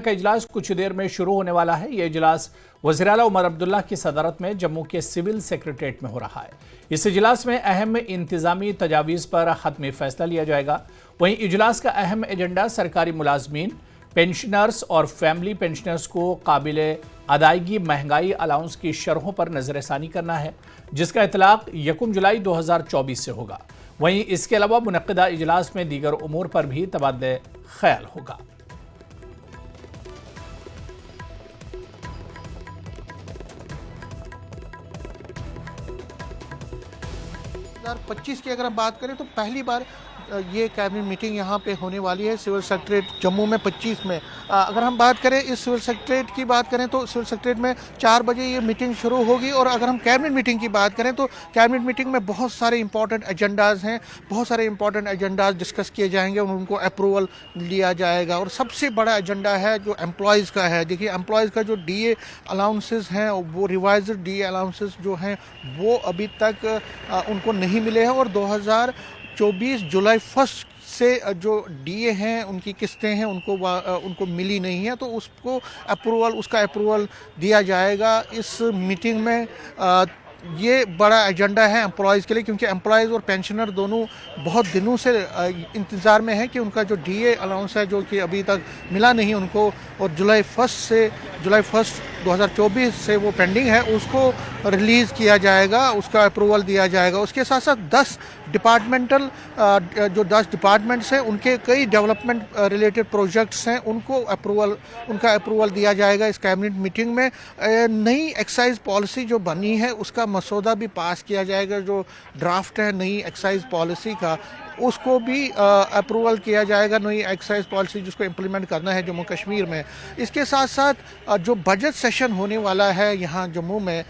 का इजलास कुछ देर में शुरू होने वाला है। यह इजलास वज़ीर-ए-आला उमर अब्दुल्ला की सदारत में जम्मू के सिविल सेक्रेटेरिएट में हो रहा है। इस इजलास में अहम इंतजामी तजावीज़ पर हतमी फैसला लिया जाएगा। वहीं इजलास का अहम एजेंडा सरकारी मुलाजमीन, पेंशनर्स और फैमिली पेंशनर्स को काबिल अदायगी महंगाई अलाउंस की शरहों पर नजरसानी करना है, जिसका इतलाक 1 जुलाई 2024 से होगा। वहीं इसके अलावा मुनक्किदा इजलास में दीगर उमूर पर भी तबादले ख्याल होगा। 2025 की अगर हम बात करें तो पहली बार ये कैबिनेट मीटिंग यहाँ पे होने वाली है सिविल सेक्रेटेरिएट जम्मू में 25 में। अगर हम बात करें इस सिविल सेक्रेटेरिएट की बात करें तो सिविल सेक्रेटेरिएट में 4 बजे ये मीटिंग शुरू होगी। और अगर हम कैबिनेट मीटिंग की बात करें तो कैबिनेट मीटिंग में बहुत सारे इंपॉर्टेंट एजेंडाज़ हैं, बहुत सारे इंपॉर्टेंट एजेंडाज डिस्कस किए जाएंगे और उनको अप्रूवल लिया जाएगा। और सबसे बड़ा एजेंडा है जो एम्प्लॉयज़ का है। देखिए एम्प्लॉयज़ का जो DA अलाउंसेस हैं, वो रिवाइज्ड DA अलाउंसेस जो हैं वो अभी तक उनको नहीं मिले हैं। और 2024 जुलाई 1 से जो DA हैं उनकी किस्तें हैं उनको मिली नहीं है, तो उसका अप्रूवल दिया जाएगा इस मीटिंग में। ये बड़ा एजेंडा है एम्प्लॉयज़ के लिए, क्योंकि एम्प्लॉयज़ और पेंशनर दोनों बहुत दिनों से इंतज़ार में है कि उनका जो DA अलाउंस है जो कि अभी तक मिला नहीं उनको, और जुलाई 1 2024 से वो पेंडिंग है, उसको रिलीज़ किया जाएगा, उसका अप्रूवल दिया जाएगा। उसके साथ साथ 10 डिपार्टमेंट्स हैं उनके कई डेवलपमेंट रिलेटेड प्रोजेक्ट्स हैं, उनका अप्रूवल दिया जाएगा इस कैबिनेट मीटिंग में। नई एक्साइज पॉलिसी जो बनी है उसका मसौदा भी पास किया जाएगा। जो ड्राफ्ट है नई एक्साइज पॉलिसी का उसको भी अप्रूवल किया जाएगा, नई एक्साइज पॉलिसी जिसको इम्प्लीमेंट करना है जम्मू कश्मीर में। इसके साथ साथ जो बजट सेशन होने वाला है यहाँ जम्मू में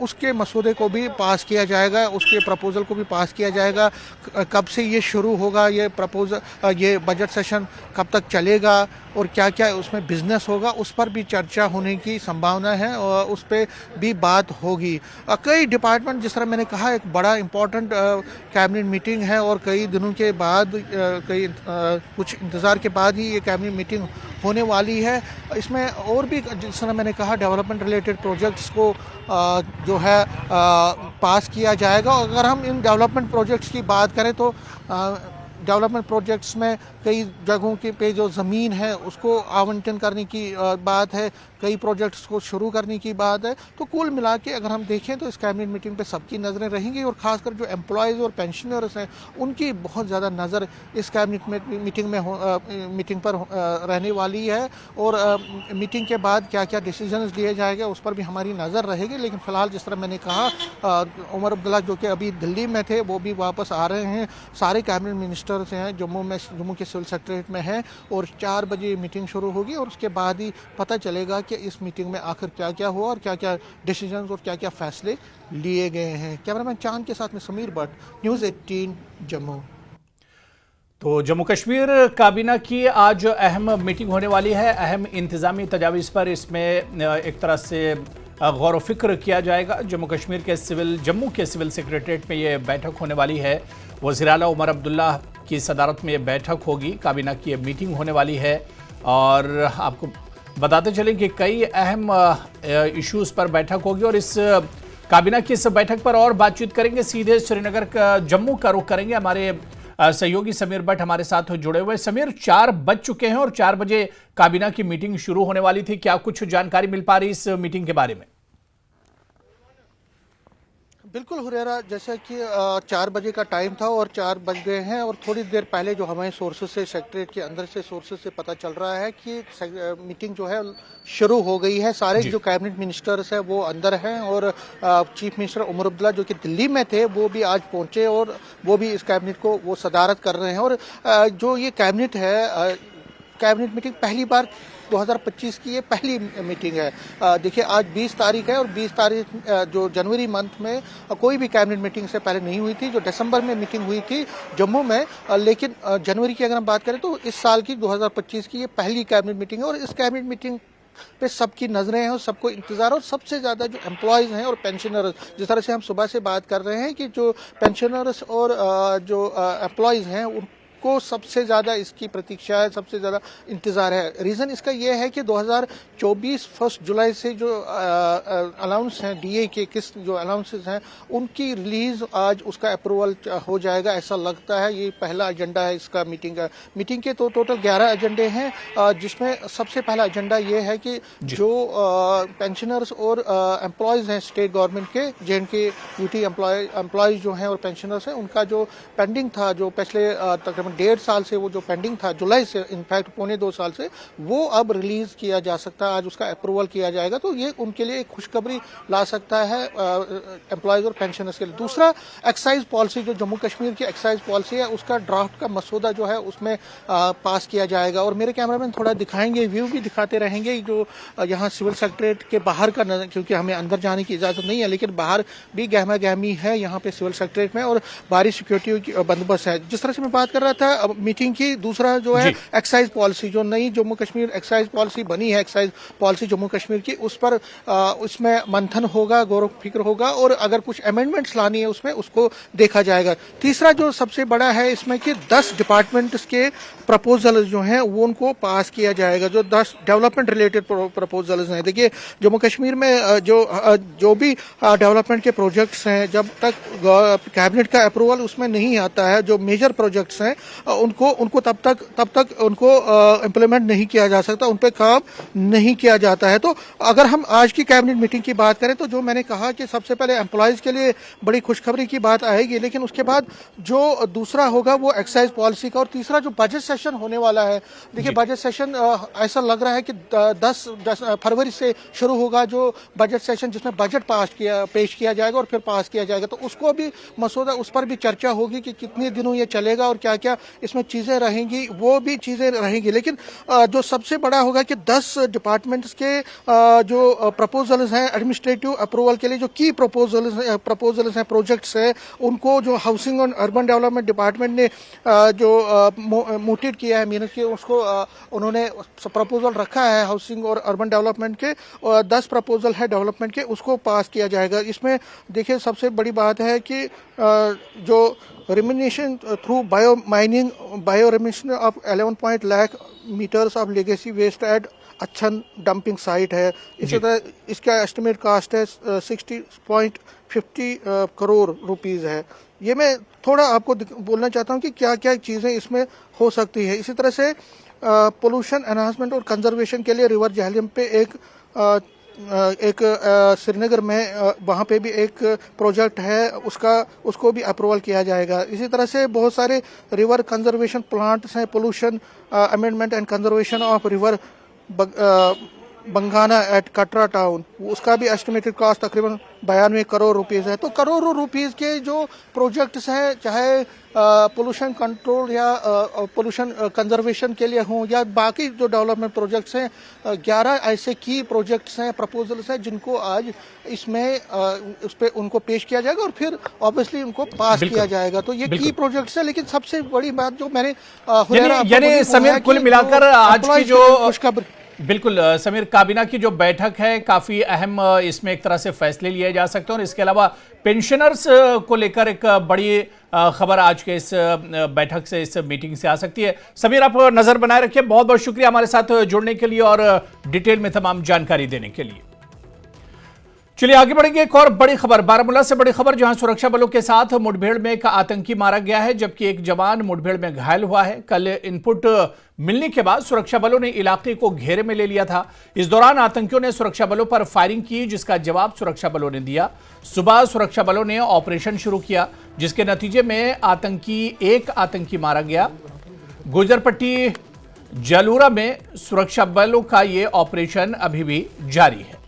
उसके मसौदे को भी पास किया जाएगा, उसके प्रपोज़ल को भी पास किया जाएगा। कब से ये शुरू होगा ये बजट सेशन, कब तक चलेगा और क्या क्या उसमें बिजनेस होगा, उस पर भी चर्चा होने की संभावना है और उस पर भी बात होगी। कई डिपार्टमेंट, जिस तरह मैंने कहा, एक बड़ा इम्पोर्टेंट कैबिनेट मीटिंग है और कई दिनों के बाद कुछ इंतज़ार के बाद ही ये कैबिनेट मीटिंग होने वाली है। इसमें और भी, जिस तरह मैंने कहा, डेवलपमेंट रिलेटेड प्रोजेक्ट्स को जो है पास किया जाएगा। अगर हम इन डेवलपमेंट प्रोजेक्ट्स की बात करें तो डेवलपमेंट प्रोजेक्ट्स में कई जगहों के पे जो ज़मीन है उसको आवंटन करने की बात है, कई प्रोजेक्ट्स को शुरू करने की बात है। तो कुल मिला के अगर हम देखें तो इस कैबिनेट मीटिंग पे सबकी नज़रें रहेंगी और ख़ासकर जो एम्प्लॉयज़ और पेंशनर्स हैं उनकी बहुत ज़्यादा नज़र इस कैबिनेट मीटिंग पर रहने वाली है। और मीटिंग के बाद क्या क्या डिसीजंस लिए जाएंगे उस पर भी हमारी नज़र रहेगी। लेकिन फ़िलहाल जिस तरह मैंने कहा, उमर अब्दुल्ला जो कि अभी दिल्ली में थे वो भी वापस आ रहे हैं। सारे कैबिनेट मिनिस्टर्स हैं जम्मू के सिविल सेक्रेटेरिएट में हैं और 4 बजे मीटिंग शुरू होगी और उसके बाद ही पता चलेगा कि इस मीटिंग में आखिर क्या क्या हुआ और क्या क्या डिसीजंस और क्या क्या फैसले लिए गए हैं। कैमरामैन चांद के साथ में समीर भट्ट, न्यूज़ 18 जम्मू। तो जम्मू कश्मीर काबीना की आज अहम मीटिंग होने वाली है। अहम इंतजामी तजावीज़ पर इसमें एक तरह से गौर व फिक्र किया जाएगा। जम्मू के सिविल सेक्रेटेरिएट में ये बैठक होने वाली है। वज़ीर-ए-आला उमर अब्दुल्ला की सदारत में ये बैठक होगी, काबीना की ये मीटिंग होने वाली है। और आपको बताते चलें कि कई अहम इश्यूज़ पर बैठक होगी और इस काबीना की इस बैठक पर और बातचीत करेंगे। सीधे श्रीनगर का जम्मू का रुख करेंगे। हमारे सहयोगी समीर भट्ट हमारे साथ जुड़े हुए। समीर, 4 बज चुके हैं और 4 बजे काबीना की मीटिंग शुरू होने वाली थी। क्या कुछ जानकारी मिल पा रही इस मीटिंग के बारे में? बिल्कुल हुरैरा, जैसा कि 4 बजे का टाइम था और 4 बज गए हैं और थोड़ी देर पहले जो हमारे सोर्सेज से, सेक्रेटरीट के अंदर से सोर्सेज से पता चल रहा है कि मीटिंग जो है शुरू हो गई है। सारे जो कैबिनेट मिनिस्टर्स हैं वो अंदर हैं और चीफ मिनिस्टर उमर अब्दुल्ला जो कि दिल्ली में थे वो भी आज पहुंचे और वो भी इस कैबिनेट को वो सदारत कर रहे हैं। और जो ये कैबिनेट है, कैबिनेट मीटिंग पहली बार 2025 की ये पहली मीटिंग है। देखिए आज 20 तारीख है और 20 तारीख जो जनवरी मंथ में कोई भी कैबिनेट मीटिंग से पहले नहीं हुई थी। जो दिसंबर में मीटिंग हुई थी जम्मू में, लेकिन जनवरी की अगर हम बात करें तो इस साल की 2025 की ये पहली कैबिनेट मीटिंग है। और इस कैबिनेट मीटिंग पे सबकी नजरें हैं और सबको इंतजार। और सबसे ज़्यादा जो एम्प्लॉयज़ हैं और पेंशनर्स, जिस तरह से हम सुबह से बात कर रहे हैं कि जो पेंशनर्स और जो एम्प्लॉयज़ हैं उसको सबसे ज़्यादा इसकी प्रतीक्षा है, सबसे ज़्यादा इंतज़ार है। रीज़न इसका ये है कि 2024 1 जुलाई से जो अलाउंस हैं डीए के किस्त जो अलाउंसेस हैं उनकी रिलीज़ आज उसका अप्रूवल हो जाएगा ऐसा लगता है। ये पहला एजेंडा है इसका मीटिंग का। मीटिंग के तो टोटल 11 एजेंडे हैं, जिसमें सबसे पहला एजेंडा ये है कि जो पेंशनर्स और एम्प्लॉयज़ हैं स्टेट गवर्नमेंट के JNK UT एम्प्लॉयज़ जो हैं और पेंशनर्स हैं उनका जो पेंडिंग था, जो पिछले तकरीबन 1.5 साल से वो जो पेंडिंग था जुलाई से, इनफैक्ट 1.25 साल से, वो अब रिलीज किया जा सकता है। आज उसका अप्रूवल किया जाएगा तो ये उनके लिए एक खुशखबरी ला सकता है एम्प्लॉयज़ और पेंशनर्स के लिए। दूसरा, एक्साइज पॉलिसी, जो जम्मू कश्मीर की एक्साइज पॉलिसी है उसका ड्राफ्ट का मसौदा जो है उसमें पास किया जाएगा। और मेरे कैमरामैन थोड़ा दिखाएंगे, व्यू भी दिखाते रहेंगे जो यहाँ सिविल सेक्रेटरीट के बाहर का नजर, क्योंकि हमें अंदर जाने की इजाज़त नहीं है, लेकिन बाहर भी गहमा गहमी है यहाँ पे सिविल सेक्रेटरीट में और भारी सिक्योरिटी बंदोबस्त है। जिस तरह से मैं बात कर रहा था अब मीटिंग की, दूसरा जो है एक्साइज पॉलिसी, जो नई जम्मू कश्मीर एक्साइज पॉलिसी बनी है, एक्साइज पॉलिसी जम्मू कश्मीर की, उस पर उसमें मंथन होगा, गौर फिक्र होगा और अगर कुछ अमेंडमेंट्स लानी है उसमें उसको देखा जाएगा। तीसरा जो सबसे बड़ा है इसमें कि 10 डिपार्टमेंट्स के प्रपोजल जो हैं वो उनको पास किया जाएगा, जो 10 डेवलपमेंट रिलेटेड प्रपोजल्स हैं। देखिए जम्मू कश्मीर में जो भी डेवलपमेंट के प्रोजेक्ट्स हैं, जब तक कैबिनेट का अप्रूवल उसमें नहीं आता है, जो मेजर प्रोजेक्ट्स हैं उनको तब तक उनको इम्प्लीमेंट नहीं किया जा सकता, उन पर काम नहीं किया जाता है। तो अगर हम आज की कैबिनेट मीटिंग की बात करें तो जो मैंने कहा कि सबसे पहले एम्प्लॉयज़ के लिए बड़ी खुशखबरी की बात आएगी, लेकिन उसके बाद जो दूसरा होगा वो एक्साइज पॉलिसी का, और तीसरा जो बजट सेशन होने वाला है। देखिए बजट सेशन ऐसा लग रहा है कि 10 फरवरी से शुरू होगा जो बजट सेशन, जिसमें बजट पेश किया जाएगा और फिर पास किया जाएगा। तो उसको भी मसौदा, उस पर भी चर्चा होगी कि कितने दिनों ये चलेगा और क्या क्या इसमें चीज़ें रहेंगी, वो भी चीज़ें रहेंगी। लेकिन जो सबसे बड़ा होगा कि 10 डिपार्टमेंट्स के जो प्रपोजल्स हैं एडमिनिस्ट्रेटिव अप्रूवल के लिए, जो की प्रपोजल्स हैं प्रोजेक्ट्स हैं, उनको जो हाउसिंग और अर्बन डेवलपमेंट डिपार्टमेंट ने जो मोटिव किया है, मीनस कि उसको उन्होंने प्रपोजल रखा है हाउसिंग और अर्बन डेवलपमेंट के, 10 प्रपोजल है डेवलपमेंट के, उसको पास किया जाएगा। इसमें देखिए सबसे बड़ी बात है कि जो remediation through biomining, bioremediation of 11 lakh metres of legacy waste at अच्छन डंपिंग साइट है। इसी तरह इसका एस्टिमेट कास्ट है 60.50 करोड़ रुपीज़ है। ये मैं थोड़ा आपको बोलना चाहता हूँ कि क्या क्या चीज़ें इसमें हो सकती है। इसी तरह से पोल्यूशन एनहांसमेंट और कंजर्वेशन के लिए रिवर जहलम पे एक श्रीनगर में वहाँ पे भी एक प्रोजेक्ट है, उसको भी अप्रूवल किया जाएगा। इसी तरह से बहुत सारे रिवर कंजर्वेशन प्लांट्स हैं, pollution amendment and conservation of river Bangana at Katra town, उसका भी एस्टिमेटेड कॉस्ट तकरीबन 92 करोड़ रुपीज़ है। तो करोड़ों रुपीज़ के जो प्रोजेक्ट्स हैं, चाहे पोल्यूशन कंट्रोल या पोल्यूशन कंजर्वेशन के लिए हों या बाकी जो डेवलपमेंट प्रोजेक्ट्स हैं, 11 ऐसे की प्रोजेक्ट्स हैं, प्रपोजल्स हैं, जिनको आज इसमें उस पर उनको पेश किया जाएगा और फिर ऑब्वियसली उनको पास किया जाएगा। तो ये की प्रोजेक्ट्स है। लेकिन सबसे बड़ी बात जो मैंने यानी समीर, कुल मिलाकर आज की जो बिल्कुल समीर, काबीना की जो बैठक है काफी अहम, इसमें एक तरह से फैसले लिए जा सकते हैं और इसके अलावा पेंशनर्स को लेकर एक बड़ी खबर आज के इस बैठक से, इस मीटिंग से आ सकती है। समीर, आप नजर बनाए रखिए। बहुत बहुत शुक्रिया हमारे साथ जुड़ने के लिए और डिटेल में तमाम जानकारी देने के लिए। चलिए आगे बढ़ेंगे। एक और बड़ी खबर, बारामूला से बड़ी खबर, जहां सुरक्षा बलों के साथ मुठभेड़ में एक आतंकी मारा गया है जबकि एक जवान मुठभेड़ में घायल हुआ है। कल इनपुट मिलने के बाद सुरक्षा बलों ने इलाके को घेरे में ले लिया था। इस दौरान आतंकियों ने सुरक्षा बलों पर फायरिंग की, जिसका जवाब सुरक्षा बलों ने दिया। सुबह सुरक्षा बलों ने ऑपरेशन शुरू किया, जिसके नतीजे में एक आतंकी मारा गया। गुजरपट्टी जलूरा में सुरक्षा बलों का यह ऑपरेशन अभी भी जारी है।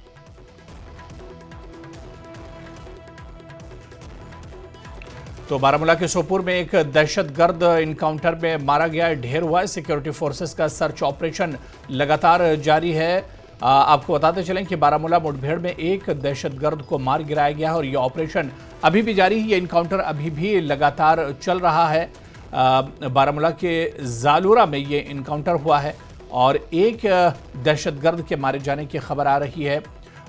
तो बारामूला के सोपुर में एक दहशतगर्द इनकाउंटर में मारा गया, ढेर हुआ है। सिक्योरिटी फोर्सेस का सर्च ऑपरेशन लगातार जारी है। आपको बताते चलें कि बारामूला मुठभेड़ में एक दहशतगर्द को मार गिराया गया है और यह ऑपरेशन अभी भी जारी है। ये इनकाउंटर अभी भी लगातार चल रहा है। बारामूला के जालूरा में ये इनकाउंटर हुआ है और एक दहशतगर्द के मारे जाने की खबर आ रही है।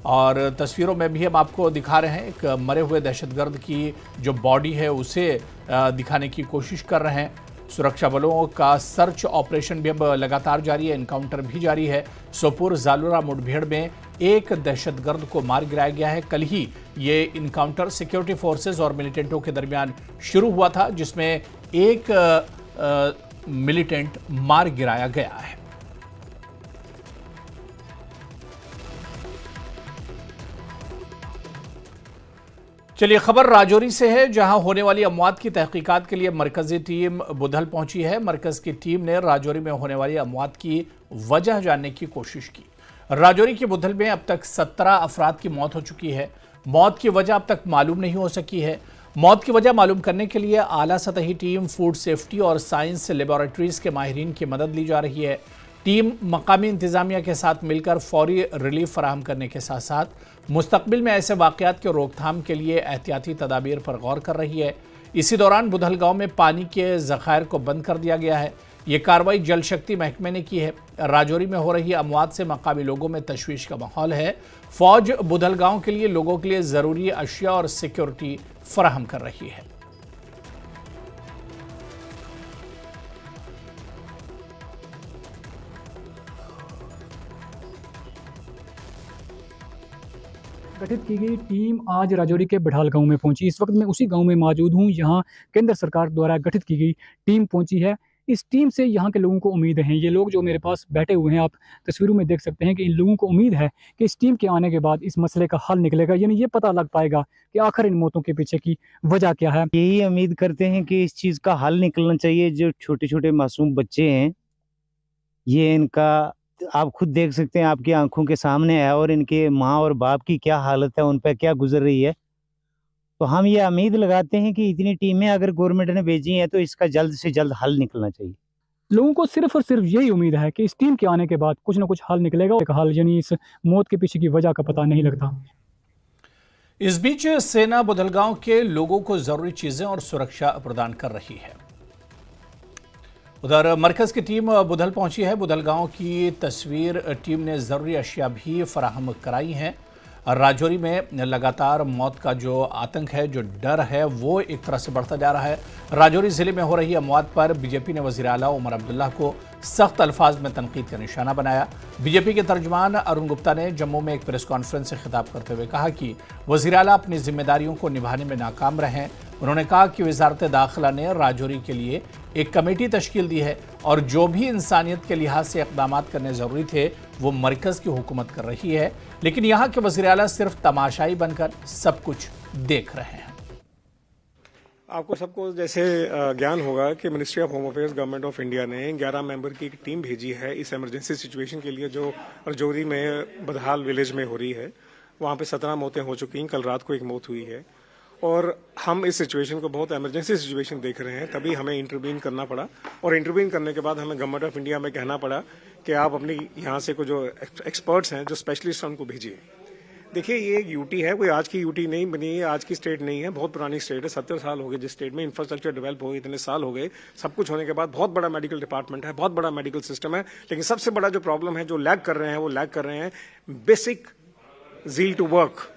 और तस्वीरों में भी हम आपको दिखा रहे हैं, एक मरे हुए दहशतगर्द की जो बॉडी है उसे दिखाने की कोशिश कर रहे हैं। सुरक्षा बलों का सर्च ऑपरेशन भी अब लगातार जारी है, एनकाउंटर भी जारी है। सोपुर जालूरा मुठभेड़ में एक दहशतगर्द को मार गिराया गया है। कल ही ये इनकाउंटर सिक्योरिटी फोर्सेज और मिलिटेंटों के दरमियान शुरू हुआ था, जिसमें एक मिलिटेंट मार गिराया गया है। चलिए, खबर राजौरी से है, जहां होने वाली अमवात की तहकीकात के लिए मरकजी टीम बुधल पहुंची है। मरकज की टीम ने राजौरी में होने वाली अमवात की वजह जानने की कोशिश की। राजौरी के बुधल में अब तक 17 अफराद की मौत हो चुकी है। मौत की वजह अब तक मालूम नहीं हो सकी है। मौत की वजह मालूम करने के लिए आला सतही टीम, फूड सेफ्टी और साइंस लेबोरेटरीज के माहिरीन की मदद ली जा रही है। टीम मकामी इंतजामिया के साथ मिलकर फौरी रिलीफ फराहम करने के साथ साथ मुस्तकबिल में ऐसे वाक़यात के रोकथाम के लिए एहतियाती तदाबीर पर गौर कर रही है। इसी दौरान बुधल गांव में पानी के ज़खायर को बंद कर दिया गया है। ये कार्रवाई जल शक्ति महकमे ने की है। राजौरी में हो रही अमवात से मकामी लोगों में तशवीश का माहौल है। फौज बुधल गांव के लिए लोगों के लिए ज़रूरी अशिया और सिक्योरिटी फराहम कर रही है। गठित की गई टीम आज राजौरी के बढ़ाल गांव में पहुंची। इस वक्त मैं उसी गांव में मौजूद हूं, यहां केंद्र सरकार द्वारा गठित की गई टीम पहुंची है। इस टीम से यहां के लोगों को उम्मीद है, ये लोग जो मेरे पास बैठे हुए हैं, आप तस्वीरों में देख सकते हैं कि इन लोगों को उम्मीद है कि इस टीम के आने के बाद इस मसले का हल निकलेगा, यानी ये पता लग पाएगा कि आखिर इन मौतों के पीछे की वजह क्या है। यही उम्मीद करते हैं कि इस चीज़ का हल निकलना चाहिए। जो छोटे छोटे मासूम बच्चे हैं, ये इनका आप खुद देख सकते हैं, आपकी आंखों के सामने है, और इनके माँ और बाप की क्या हालत है, उन पर क्या गुजर रही है। तो हम ये उम्मीद लगाते हैं कि इतनी टीमें अगर गवर्नमेंट ने भेजी हैं तो इसका जल्द से जल्द हल निकलना चाहिए। लोगों को सिर्फ और सिर्फ यही उम्मीद है कि इस टीम के आने के बाद कुछ ना कुछ हल निकलेगा। एक हल यानी इस मौत के पीछे की वजह का पता नहीं लगता। इस बीच सेना बुधलगांव के लोगों को जरूरी चीजें और सुरक्षा प्रदान कर रही है। उधर मरकज की टीम बुधल पहुंची है। बुधल गांव की तस्वीर टीम ने जरूरी अशिया भी फराहम कराई हैं। राजौरी में लगातार मौत का जो आतंक है, जो डर है, वो एक तरह से बढ़ता जा रहा है। राजौरी जिले में हो रही अमवात पर बीजेपी ने वज़ीर आला उमर अब्दुल्ला को सख्त अल्फाज में तनकीद का निशाना बनाया। बीजेपी के तर्जुमान अरुण गुप्ता ने जम्मू में एक प्रेस कॉन्फ्रेंस से खिताब करते हुए कहा कि वज़ीर आला अपनी जिम्मेदारियों को निभाने में नाकाम रहे। उन्होंने कहा कि वजारत दाखिला ने राजौरी के लिए एक कमेटी तश्कील दी है और जो भी इंसानियत के लिहाज से इक़दाम करने ज़रूरी थे वो मरकज़ की हुकूमत कर रही है, लेकिन यहाँ के वज़ीर आला सिर्फ तमाशाई बनकर सब कुछ देख रहे हैं। आपको सबको जैसे ज्ञान होगा कि ministry of home affairs government of India ने 11 मेंबर की एक टीम भेजी है इस इमरजेंसी सिचुएशन के लिए जो राजौरी में बदहाल विलेज में हो रही है। वहाँ पे 17 मौतें हो चुकी हैं, कल रात को एक मौत हुई है और हम इस सिचुएशन को बहुत इमरजेंसी सिचुएशन देख रहे हैं। तभी हमें इंटरवीन करना पड़ा और इंटरवीन करने के बाद हमें गवर्नमेंट ऑफ इंडिया में कहना पड़ा कि आप अपनी यहाँ से जो एक्सपर्ट्स हैं, जो स्पेशलिस्ट हैं, उनको भेजिए। देखिए, ये यूटी है, कोई आज की यूटी नहीं बनी है, आज की स्टेट नहीं है, बहुत पुरानी स्टेट है। 70 साल हो गए जिस स्टेट में इंफ्रास्ट्रक्चर डेवलप हो गए, इतने साल हो गए। सब कुछ होने के बाद बहुत बड़ा मेडिकल डिपार्टमेंट है, बहुत बड़ा मेडिकल सिस्टम है, लेकिन सबसे बड़ा जो प्रॉब्लम है, जो लैग कर रहे हैं, वो लैग कर रहे हैं बेसिक ज़ील टू वर्क।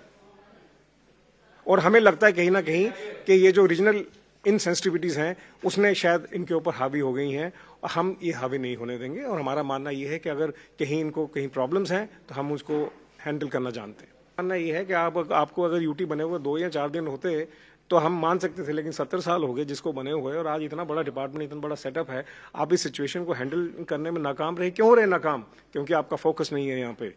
और हमें लगता है कहीं ना कहीं कि ये जो रीजनल इनसेंसिटिविटीज हैं उसने शायद इनके ऊपर हावी हो गई हैं और हम ये हावी नहीं होने देंगे। और हमारा मानना ये है कि अगर कहीं इनको कहीं प्रॉब्लम्स हैं तो हम उसको हैंडल करना जानते हैं। मानना ये है कि आपको अगर यूटी बने हुए 2 या 4 दिन होते तो हम मान सकते थे, लेकिन 70 साल हो गए जिसको बने हुए और आज इतना बड़ा डिपार्टमेंट, इतना बड़ा सेटअप है, आप इस सिचुएशन को हैंडल करने में नाकाम रहे। क्यों रहे नाकाम? क्योंकि आपका फोकस नहीं है यहाँ पे।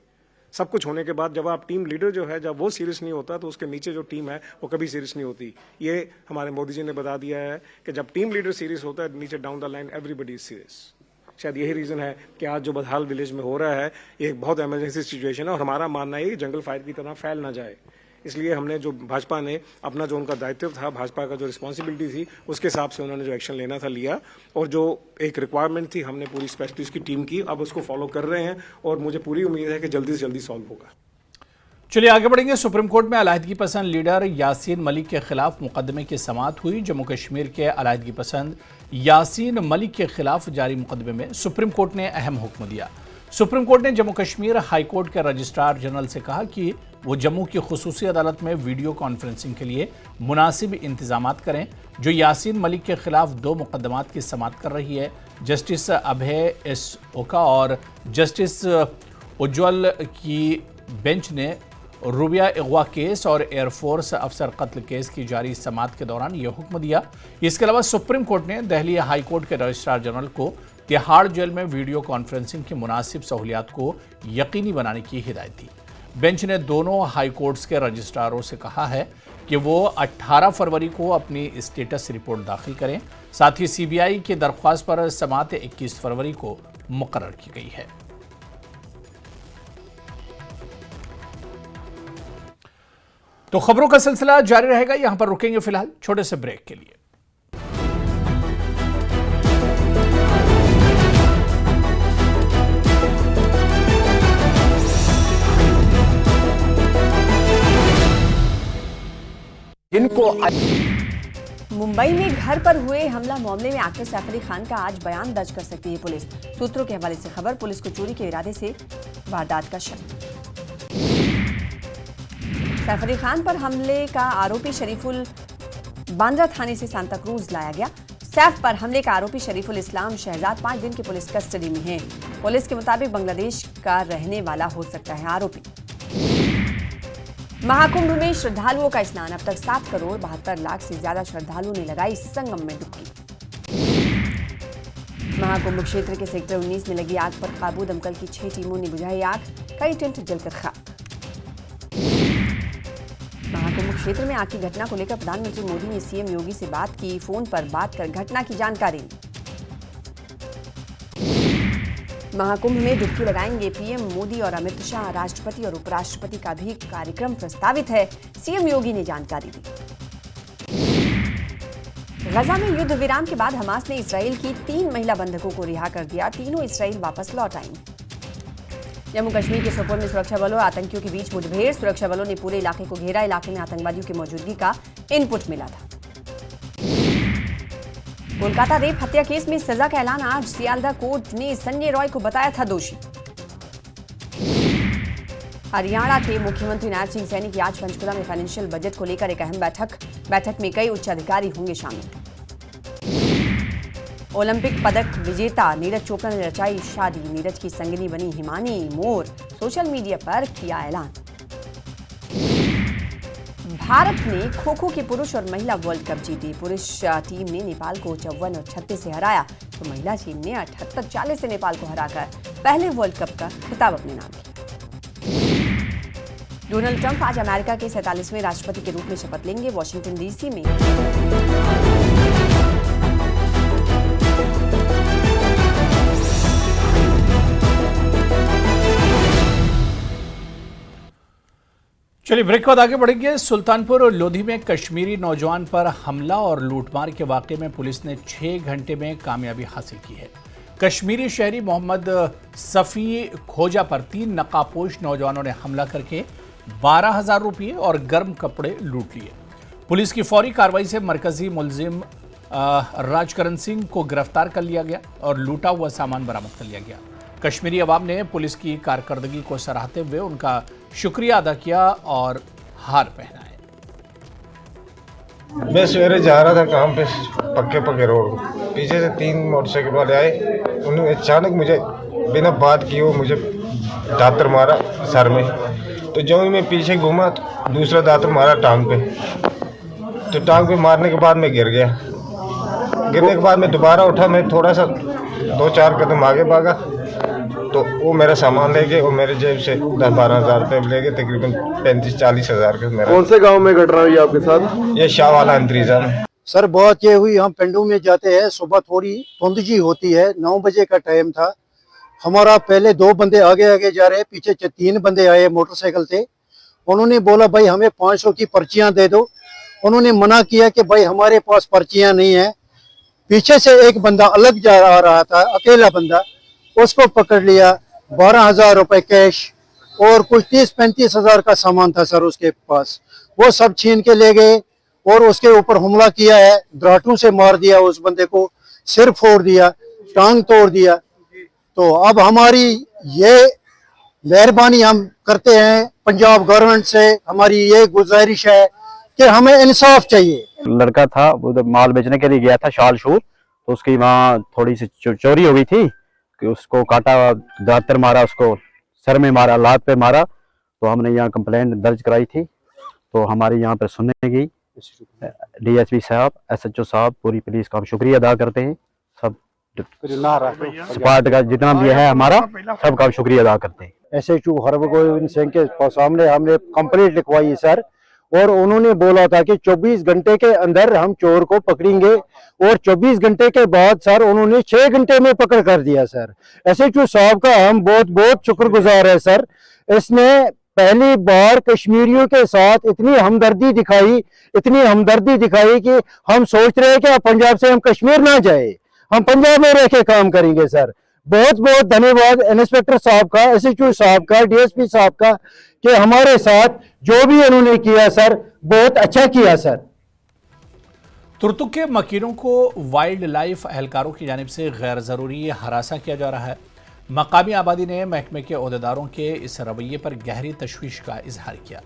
सब कुछ होने के बाद जब आप टीम लीडर जो है, जब वो सीरियस नहीं होता तो उसके नीचे जो टीम है वो कभी सीरियस नहीं होती। ये हमारे मोदी जी ने बता दिया है कि जब टीम लीडर सीरियस होता है, नीचे down the line everybody is serious. शायद यही रीज़न है कि आज जो बदहाल विलेज में हो रहा है ये एक बहुत इमरजेंसी सिचुएशन है और हमारा मानना है कि जंगल फायर की तरह फैल ना जाए। इसलिए हमने जो भाजपा ने अपना जो उनका दायित्व था, भाजपा का जो रिस्पॉन्सिबिलिटी थी, उसके हिसाब से उन्होंने जो एक्शन लेना था लिया और जो एक रिक्वायरमेंट थी हमने पूरी स्पेशलिस्ट की टीम की, अब उसको फॉलो कर रहे हैं और मुझे पूरी उम्मीद है कि जल्दी से जल्दी सॉल्व होगा। चलिए आगे बढ़ेंगे। सुप्रीम कोर्ट में अलहदगी पसंद लीडर यासीन मलिक के खिलाफ मुकदमे की समाअत हुई। जम्मू कश्मीर के अलहदगी पसंद यासीन मलिक के खिलाफ जारी मुकदमे में सुप्रीम कोर्ट ने अहम हुक्म दिया। सुप्रीम कोर्ट ने जम्मू कश्मीर हाई कोर्ट के रजिस्ट्रार जनरल से कहा कि वो जम्मू की खुसूसी अदालत में वीडियो कॉन्फ्रेंसिंग के लिए मुनासिब इंतजामात करें, जो यासीन मलिक के खिलाफ 2 मुकदमात की समाअत कर रही है। जस्टिस अभय एस ओका और जस्टिस उज्ज्वल की बेंच ने रूबिया अगवा केस और एयरफोर्स अफसर कत्ल केस की जारी समाअत के दौरान यह हुक्म दिया। इसके अलावा सुप्रीम कोर्ट ने दिल्ली हाई कोर्ट के रजिस्ट्रार जनरल को तिहाड़ जेल में वीडियो कॉन्फ्रेंसिंग की मुनासिब सहूलियात को यकीनी बनाने की हिदायत दी। बेंच ने दोनों हाई कोर्ट्स के रजिस्ट्रारों से कहा है कि वो 18 फरवरी को अपनी स्टेटस रिपोर्ट दाखिल करें। साथ ही सीबीआई की दरख्वास्त पर समाअत 21 फरवरी को मुकर्रर की गई है। तो खबरों का सिलसिला जारी रहेगा, यहां पर रुकेंगे फिलहाल छोटे से ब्रेक के लिए। मुंबई में घर पर हुए हमला मामले में एक्टर सैफ अली खान का आज बयान दर्ज कर सकती है पुलिस। सूत्रों के हवाले से खबर, पुलिस को चोरी के इरादे से वारदात का शक। सैफ अली खान पर हमले का आरोपी शरीफुल बांद्रा थाने से सांता क्रूज लाया गया। सैफ पर हमले का आरोपी शरीफुल इस्लाम शहजाद 5 दिन की पुलिस कस्टडी में है। पुलिस के मुताबिक बांग्लादेश का रहने वाला हो सकता है आरोपी। महाकुंभ में श्रद्धालुओं का स्नान, अब तक 7 करोड़ 72 लाख से ज्यादा श्रद्धालुओं ने लगाई संगम में डुबकी। महाकुंभ क्षेत्र के सेक्टर 19 में लगी आग पर काबू, दमकल की 6 टीमों ने बुझाई आग, कई टेंट जलकर खाक। महाकुंभ क्षेत्र में आग की घटना को लेकर प्रधानमंत्री मोदी ने सीएम योगी से बात की, फोन पर बात कर घटना की जानकारी ली। महाकुंभ में डुबकी लगाएंगे पीएम मोदी और अमित शाह, राष्ट्रपति और उपराष्ट्रपति का भी कार्यक्रम प्रस्तावित है, सीएम योगी ने जानकारी दी। गजा में युद्ध विराम के बाद हमास ने इसराइल की 3 महिला बंधकों को रिहा कर दिया, तीनों इसराइल वापस लौट आईं। जम्मू कश्मीर के सोपोर में सुरक्षा बलों और आतंकियों के बीच मुठभेड़, सुरक्षा बलों ने पूरे इलाके को घेरा, इलाके में आतंकवादियों की मौजूदगी का इनपुट मिला था। कोलकाता रेप हत्या केस में सजा का ऐलान आज, सियालदह कोर्ट ने संजय रॉय को बताया था दोषी। हरियाणा के मुख्यमंत्री नायब सिंह सैनी की आज पंचकुला में फाइनेंशियल बजट को लेकर एक अहम बैठक में कई उच्च अधिकारी होंगे शामिल। ओलंपिक पदक विजेता नीरज चोपड़ा ने रचाई शादी, नीरज की संगिनी बनी हिमानी मोर, सोशल मीडिया पर किया ऐलान। भारत ने खो-खो के पुरुष और महिला वर्ल्ड कप जीती, पुरुष टीम ने नेपाल को 54 और 36 से हराया, तो महिला टीम ने 78-40 से नेपाल को हराकर पहले वर्ल्ड कप का खिताब अपने नाम किया। डोनाल्ड ट्रंप आज अमेरिका के 47वें राष्ट्रपति के रूप में शपथ लेंगे, वॉशिंगटन डीसी में। चलिए ब्रेक के बाद आगे बढ़ेंगे। सुल्तानपुर लोधी में कश्मीरी नौजवान पर हमला और लूटमार के वाकये में पुलिस ने 6 घंटे में कामयाबी हासिल की है। कश्मीरी शहरी मोहम्मद सफ़ी खोजा पर 3 नकाबपोश नौजवानों ने हमला करके 12,000 रुपये और गर्म कपड़े लूट लिए। पुलिस की फौरी कार्रवाई से मरकजी मुलजिम राजकरण सिंह को गिरफ्तार कर लिया गया और लूटा हुआ सामान बरामद कर लिया गया। कश्मीरी अवाम ने पुलिस की कारकर्दगी को सराहते हुए उनका शुक्रिया अदा किया और हार पहनाए। मैं सवेरे जा रहा था काम पे, पक्के रोड, पीछे से 3 मोटरसाइकिल वाले आए, उन्होंने अचानक मुझे बिना बात किए वो मुझे दातर मारा सर में, तो जो मैं पीछे घूमा तो दूसरा दातर मारा टांग पे, तो टांग पे मारने के बाद मैं गिर गया। गिरने के बाद मैं दोबारा उठा, मैं थोड़ा सा 2-4 कदम आगे भागा तो वो मेरा सामान ले गए और मेरे जेब से 10-12 हज़ार रुपये ले गए, तकरीबन 35-40 हज़ार का मेरा। कौन से गांव में घटना हुई आपके साथ? ये शाह वाला अंतरीजा में। सर बात ये हुई, हम पिंडों में जाते हैं, सुबह थोड़ी धुंधजी होती है, 9 बजे का टाइम था। हमारा पहले 2 बंदे आगे जा रहे, पीछे 3 बंदे आए मोटरसाइकिल से। उन्होंने बोला भाई हमें 500 की पर्चियां दे दो। उन्होंने मना किया कि भाई हमारे पास पर्चियां नहीं है। पीछे से एक बंदा अलग जा रहा था, अकेला बंदा, उसको पकड़ लिया। 12,000 रुपए कैश और कुछ 30-35 हज़ार का सामान था सर उसके पास, वो सब छीन के ले गए और उसके ऊपर हमला किया है। दराटों से मार दिया उस बंदे को, सिर फोड़ दिया, टांग तोड़ दिया। तो अब हमारी ये मेहरबानी हम करते हैं पंजाब गवर्नमेंट से, हमारी ये गुजारिश है कि हमें इंसाफ चाहिए। लड़का था वो उधर माल बेचने के लिए गया था शाल शूर, तो उसकी वहाँ थोड़ी सी चोरी हो गई थी कि उसको काटा, दातर मारा, उसको सर में मारा, लात पे मारा। तो हमने यहाँ कंप्लेंट दर्ज कराई थी। तो हमारी यहाँ पर सुनने गई डीएसपी साहब, एसएचओ साहब, पूरी पुलिस का हम शुक्रिया अदा करते हैं। सब स्क्वाड का जितना भी है हमारा, सबका हम शुक्रिया अदा करते हैं। एसएचओ हरगोविंद सिंह के सामने हमने कंप्लेंट लिखवाई सर, और उन्होंने बोला था कि 24 घंटे के अंदर हम चोर को पकड़ेंगे, और 24 घंटे के बाद सर उन्होंने 6 घंटे में पकड़ कर दिया सर। एसएचओ साहब का हम बहुत बहुत शुक्रगुजार है सर। इसने पहली बार कश्मीरियों के साथ इतनी हमदर्दी दिखाई कि हम सोच रहे हैं कि अब पंजाब से हम कश्मीर ना जाए, हम पंजाब में रह के काम करेंगे सर। बहुत बहुत धन्यवाद इंस्पेक्टर साहब का, एसएचओ साहब का, डीएसपी साहब का, कि हमारे साथ जो भी उन्होंने किया सर, बहुत अच्छा किया सर। तुर्तुक के मकीनों को वाइल्ड लाइफ एहलकारों की जानिब से गैर ज़रूरी हरासा किया जा रहा है। मकामी आबादी ने महकमे के ओहदेदारों के इस रवैये पर गहरी तशवीश का इजहार किया।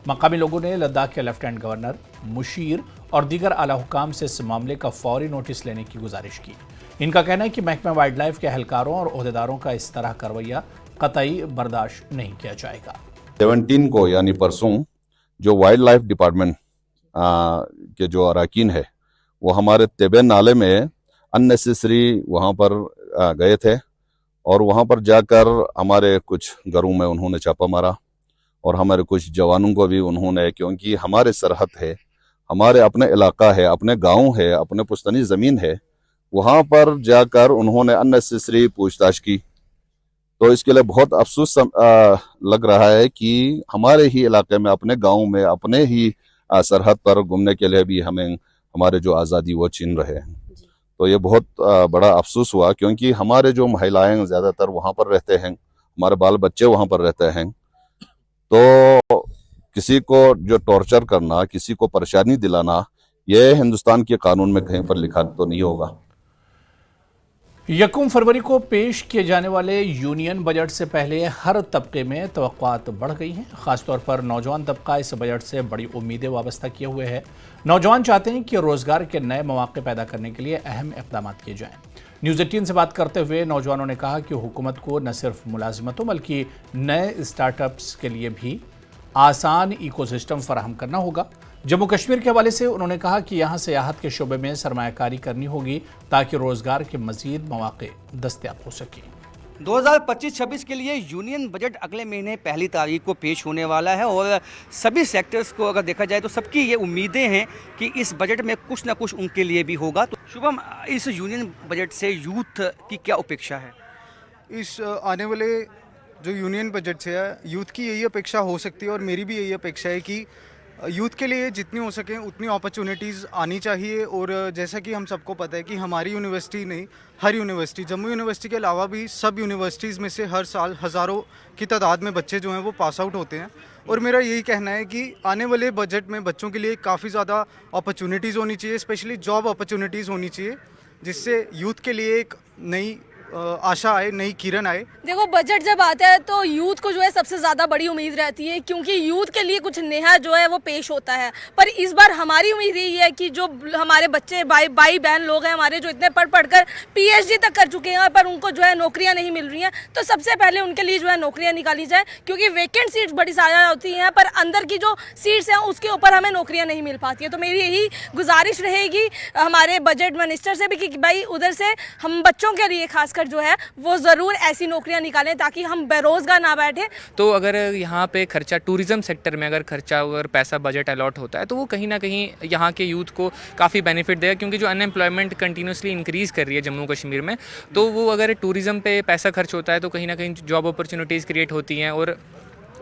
मकामी लोगों ने लद्दाख के लेफ्टिनेंट गवर्नर, मुशीर और दीगर आला हुकाम से इस मामले का फौरी नोटिस लेने की गुजारिश की। इनका कहना है कि महकमा वाइल्ड लाइफ के एहलकारों और ओहदेदारों का इस तरह का रवैया कतई बर्दाश्त नहीं किया जाएगा। 17 को यानी परसों जो वाइल्ड लाइफ डिपार्टमेंट के जो अरकान है वो हमारे तेबे नाले में अननेसेसरी वहाँ पर गए थे, और वहाँ पर जाकर हमारे कुछ घरों में उन्होंने छापा मारा, और हमारे कुछ जवानों को भी उन्होंने, क्योंकि हमारे सरहद है, हमारे अपने इलाका है, अपने गांव है, अपने पुश्तनी ज़मीन है, वहाँ पर जाकर उन्होंने अननेसेसरी पूछताछ की। तो इसके लिए बहुत अफसोस लग रहा है कि हमारे ही इलाके में, अपने गांव में, अपने ही सरहद पर घूमने के लिए भी हमें हमारे जो आज़ादी वो छीन रहे हैं। तो ये बहुत बड़ा अफसोस हुआ, क्योंकि हमारे जो महिलाएं ज़्यादातर वहाँ पर रहते हैं, हमारे बाल बच्चे वहाँ पर रहते हैं। तो किसी को जो टॉर्चर करना, किसी को परेशानी दिलाना, ये हिंदुस्तान के कानून में कहीं पर लिखा तो नहीं होगा। 1 फरवरी को पेश किए जाने वाले यूनियन बजट से पहले हर तबके में तवक्कुआत बढ़ गई हैं। खासतौर पर नौजवान तबका इस बजट से बड़ी उम्मीदें वाबस्ता किए हुए है। नौजवान चाहते हैं कि रोजगार के नए मौके पैदा करने के लिए अहम इक़दाम किए जाएं। न्यूज़ 18 से बात करते हुए नौजवानों ने कहा कि हुकूमत को न सिर्फ मुलाजिमतों बल्कि नए स्टार्टअप्स के लिए भी आसान इकोसिस्टम फराहम करना होगा। जम्मू कश्मीर के हवाले से उन्होंने कहा कि यहाँ सियाहत के शोबे में सरमायाकारी करनी होगी ताकि रोजगार के मजीद मौके दस्तयाब हो सकें। 2025-26 के लिए यूनियन बजट अगले महीने 1 तारीख को पेश होने वाला है, और सभी सेक्टर्स को अगर देखा जाए तो सबकी ये उम्मीदें हैं कि इस बजट में कुछ ना कुछ उनके लिए भी होगा। तो शुभम, इस यूनियन बजट से यूथ की क्या अपेक्षा है? इस आने वाले जो यूनियन बजट से है, यूथ की यही अपेक्षा हो सकती है, और मेरी भी यही अपेक्षा है कि यूथ के लिए जितनी हो सके उतनी अपॉर्चुनिटीज़ आनी चाहिए। और जैसा कि हम सबको पता है कि हमारी यूनिवर्सिटी नहीं, हर यूनिवर्सिटी, जम्मू यूनिवर्सिटी के अलावा भी सब यूनिवर्सिटीज़ में से हर साल हज़ारों की तादाद में बच्चे जो हैं वो पास आउट होते हैं। और मेरा यही कहना है कि आने वाले बजट में बच्चों के लिए काफ़ी ज़्यादा अपॉर्चुनिटीज़ होनी चाहिए, स्पेशली जॉब अपॉर्चुनिटीज़ होनी चाहिए, जिससे यूथ के लिए एक नई आशा आए, नई किरण आए। देखो, बजट जब आता है तो यूथ को जो है सबसे ज़्यादा बड़ी उम्मीद रहती है, क्योंकि यूथ के लिए कुछ नया जो है वो पेश होता है। पर इस बार हमारी उम्मीद यही है कि जो हमारे बच्चे भाई बहन लोग हैं हमारे, जो इतने पढ़ कर PhD तक कर चुके हैं पर उनको जो है नौकरियां नहीं मिल रही हैं, तो सबसे पहले उनके लिए जो है नौकरियां निकाली जाए, क्योंकि वैकेंट सीट्स बड़ी सारी होती हैं पर अंदर की जो सीट्स हैं उसके ऊपर हमें नौकरियाँ नहीं मिल पाती है। तो मेरी यही गुजारिश रहेगी हमारे बजट मिनिस्टर से भी कि भाई उधर से हम बच्चों के लिए खासकर जो है वो ज़रूर ऐसी नौकरियां निकालें ताकि हम बेरोजगार ना बैठे। तो अगर यहाँ पे खर्चा टूरिज़्म सेक्टर में अगर पैसा बजट अलॉट होता है तो वो कहीं ना कहीं यहाँ के यूथ को काफ़ी बेनिफिट देगा, क्योंकि जो अनएम्प्लॉयमेंट कंटिन्यूसली इंक्रीज़ कर रही है जम्मू कश्मीर में, तो वो अगर टूरिज़्म पे पैसा खर्च होता है तो कहीं ना कहीं जॉब अपॉर्चुनिटीज़ क्रिएट होती हैं। और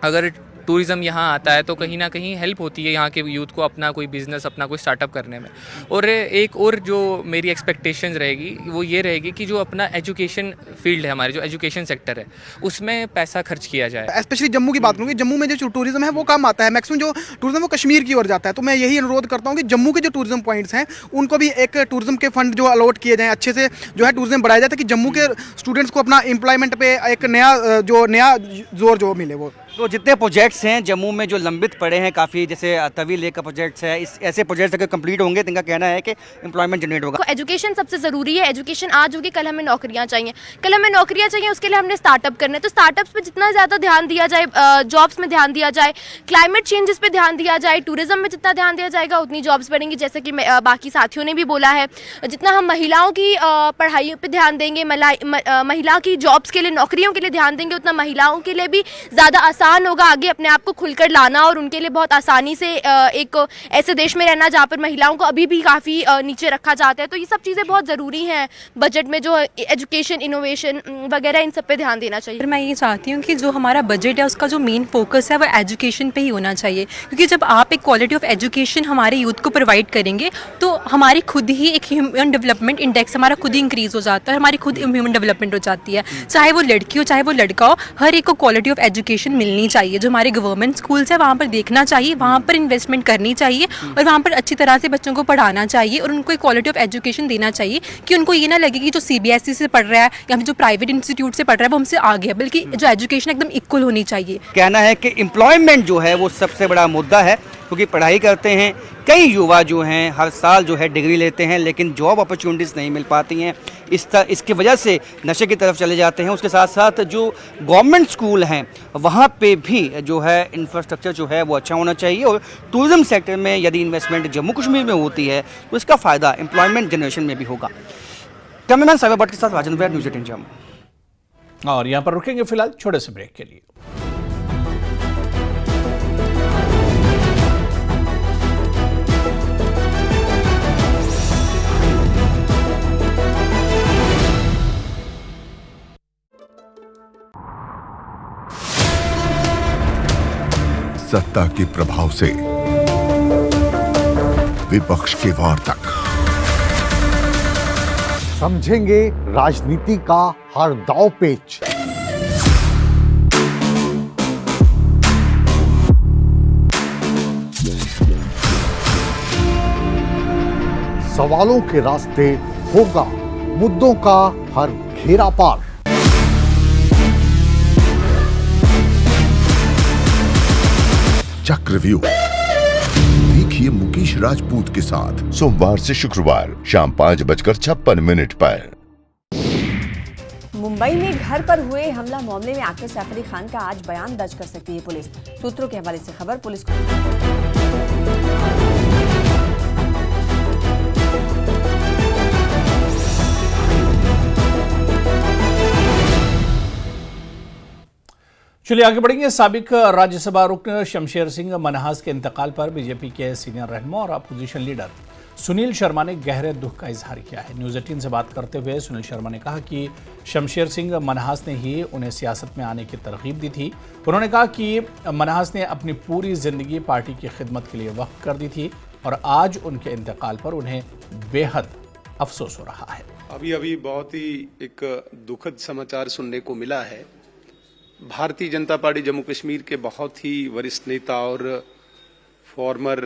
अगर टूरिज़्म यहाँ आता है तो कहीं ना कहीं हेल्प होती है यहाँ के यूथ को अपना कोई बिज़नेस, अपना कोई स्टार्टअप करने में। और एक और जो मेरी एक्सपेक्टेशन रहेगी वो ये रहेगी कि जो अपना एजुकेशन फील्ड है, हमारे जो एजुकेशन सेक्टर है, उसमें पैसा खर्च किया जाए। स्पेशली जम्मू की बात करूँगी, जम्मू में जो टूरिज्म है वो कम आता है, मैक्सिमम जो टूरिज्म वो कश्मीर की ओर जाता है। तो मैं यही अनुरोध करता हूँ कि जम्मू के जो टूरिज्म पॉइंट्स हैं उनको भी एक टूरिज्म के फंड जो अलॉट किए जाएँ, अच्छे से जो है टूरिज्म बढ़ाया जाए, ताकि जम्मू के स्टूडेंट्स को अपना एम्प्लॉयमेंट पे एक नया जोर जो मिले। वो तो जितने प्रोजेक्ट्स हैं जम्मू में जो लंबित पड़े हैं काफ़ी, जैसे तवी लेक का प्रोजेक्ट्स है, इस ऐसे प्रोजेक्ट्स अगर कंप्लीट होंगे तो इनका कहना है कि एम्प्लॉयमेंट जनरेट होगा। तो एजुकेशन सबसे ज़रूरी है, एजुकेशन आज होगी कल हमें नौकरियां चाहिए, कल हमें नौकरियां चाहिए, उसके लिए हमने स्टार्टअप करना है। तो स्टार्टअप्स पे जितना ज़्यादा ध्यान दिया जाए, जॉब्स में ध्यान दिया जाए, क्लाइमेट चेंजेस पे ध्यान दिया जाए, टूरिज्म में जितना ध्यान दिया जाएगा उतनी जॉब्स बढ़ेंगी। जैसे कि बाकी साथियों ने भी बोला है, जितना हम महिलाओं की पढ़ाई पर ध्यान देंगे, महिला की जॉब्स के लिए, नौकरियों के लिए ध्यान देंगे, उतना महिलाओं के लिए भी ज़्यादा आसान होगा आगे अपने आप को खुलकर लाना, और उनके लिए बहुत आसानी से एक ऐसे देश में रहना जहाँ पर महिलाओं को अभी भी काफ़ी नीचे रखा जाता है। तो ये सब चीज़ें बहुत ज़रूरी हैं बजट में, जो एजुकेशन, इनोवेशन वगैरह, इन सब पे ध्यान देना चाहिए। मैं ये चाहती हूँ कि जो हमारा बजट है उसका जो मेन फोकस है वो एजुकेशन पे ही होना चाहिए, क्योंकि जब आप एक क्वालिटी ऑफ एजुकेशन हमारे यूथ को प्रोवाइड करेंगे तो हमारी खुद ही एक ह्यूमन डेवलपमेंट इंडेक्स हमारा खुद ही इंक्रीज हो जाता है, हमारी खुद ह्यूमन डेवलपमेंट हो जाती है। चाहे वो लड़की हो चाहे वो लड़का हो, हर एक को क्वालिटी ऑफ एजुकेशन मिलनी चाहिए। जो हमारे गवर्नमेंट स्कूल्स है वहाँ पर देखना चाहिए, वहाँ पर इन्वेस्टमेंट करनी चाहिए और वहाँ पर अच्छी तरह से बच्चों को पढ़ाना चाहिए और उनको एक क्वालिटी ऑफ एजुकेशन देना चाहिए कि उनको ये ना लगे कि जो CBSE से पढ़ रहा है या जो प्राइवेट इंस्टीट्यूट से पढ़ रहा है वो हमसे आगे है, बल्कि जो एजुकेशन एकदम इक्वल होनी चाहिए। कहना है कि एम्प्लॉयमेंट जो है वो सबसे बड़ा मुद्दा है, क्योंकि पढ़ाई करते हैं कई युवा जो हैं हर साल जो है डिग्री लेते हैं, लेकिन जॉब अपॉर्चुनिटीज़ नहीं मिल पाती हैं, इसकी वजह से नशे की तरफ चले जाते हैं। उसके साथ साथ जो गवर्नमेंट स्कूल हैं वहाँ पे भी जो है इंफ्रास्ट्रक्चर जो है वो अच्छा होना चाहिए, और टूरिज्म सेक्टर में यदि इन्वेस्टमेंट जम्मू कश्मीर में होती है तो इसका फ़ायदा एम्प्लॉयमेंट जनरेशन में भी होगा। कैमरामैन सागर भट्ट के साथ राजेंद्र बैर, न्यूज़ 18 जम्मू। और यहाँ पर रुकेंगे फिलहाल छोटे से ब्रेक के लिए। सत्ता के प्रभाव से विपक्ष के वार तक समझेंगे राजनीति का हर दांव पेच। सवालों के रास्ते होगा मुद्दों का हर घेरा पार। चक्रव्यूह देखिए मुकेश राजपूत के साथ सोमवार से शुक्रवार शाम 5:56 पर। मुंबई में घर पर हुए हमला मामले में एक्टर सैफ अली खान का आज बयान दर्ज कर सकती है पुलिस। सूत्रों के हवाले से खबर। पुलिस चलिए आगे बढ़ेंगे। साबिक राज्यसभा रुकन शमशेर सिंह मनहास के इंतकाल पर बीजेपी के सीनियर रहनुमा और अपोजिशन लीडर सुनील शर्मा ने गहरे दुख का इजहार किया है। न्यूज़ 18 से बात करते हुए सुनील शर्मा ने कहा कि शमशेर सिंह मनहास ने ही उन्हें सियासत में आने की तरगीब दी थी। उन्होंने कहा कि मनहास ने अपनी पूरी जिंदगी पार्टी की खिदमत के लिए वक्फ कर दी थी और आज उनके इंतकाल पर उन्हें बेहद अफसोस हो रहा है। अभी बहुत ही एक दुखद समाचार सुनने को मिला है। भारतीय जनता पार्टी जम्मू कश्मीर के बहुत ही वरिष्ठ नेता और फॉर्मर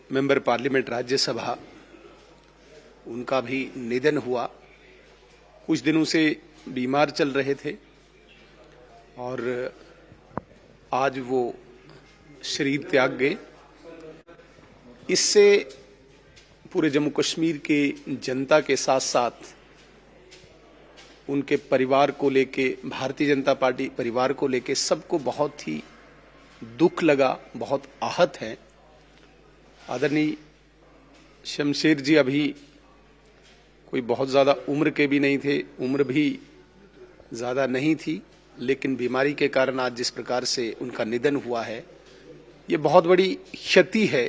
मेंबर पार्लियामेंट राज्यसभा, उनका भी निधन हुआ। कुछ दिनों से बीमार चल रहे थे और आज वो शरीर त्याग गए। इससे पूरे जम्मू कश्मीर के जनता के साथ साथ उनके परिवार को लेके, भारतीय जनता पार्टी परिवार को लेके सबको बहुत ही दुख लगा, बहुत आहत है। आदरणीय शमशेर जी अभी कोई बहुत ज़्यादा उम्र के भी नहीं थे, उम्र भी ज़्यादा नहीं थी, लेकिन बीमारी के कारण आज जिस प्रकार से उनका निधन हुआ है, ये बहुत बड़ी क्षति है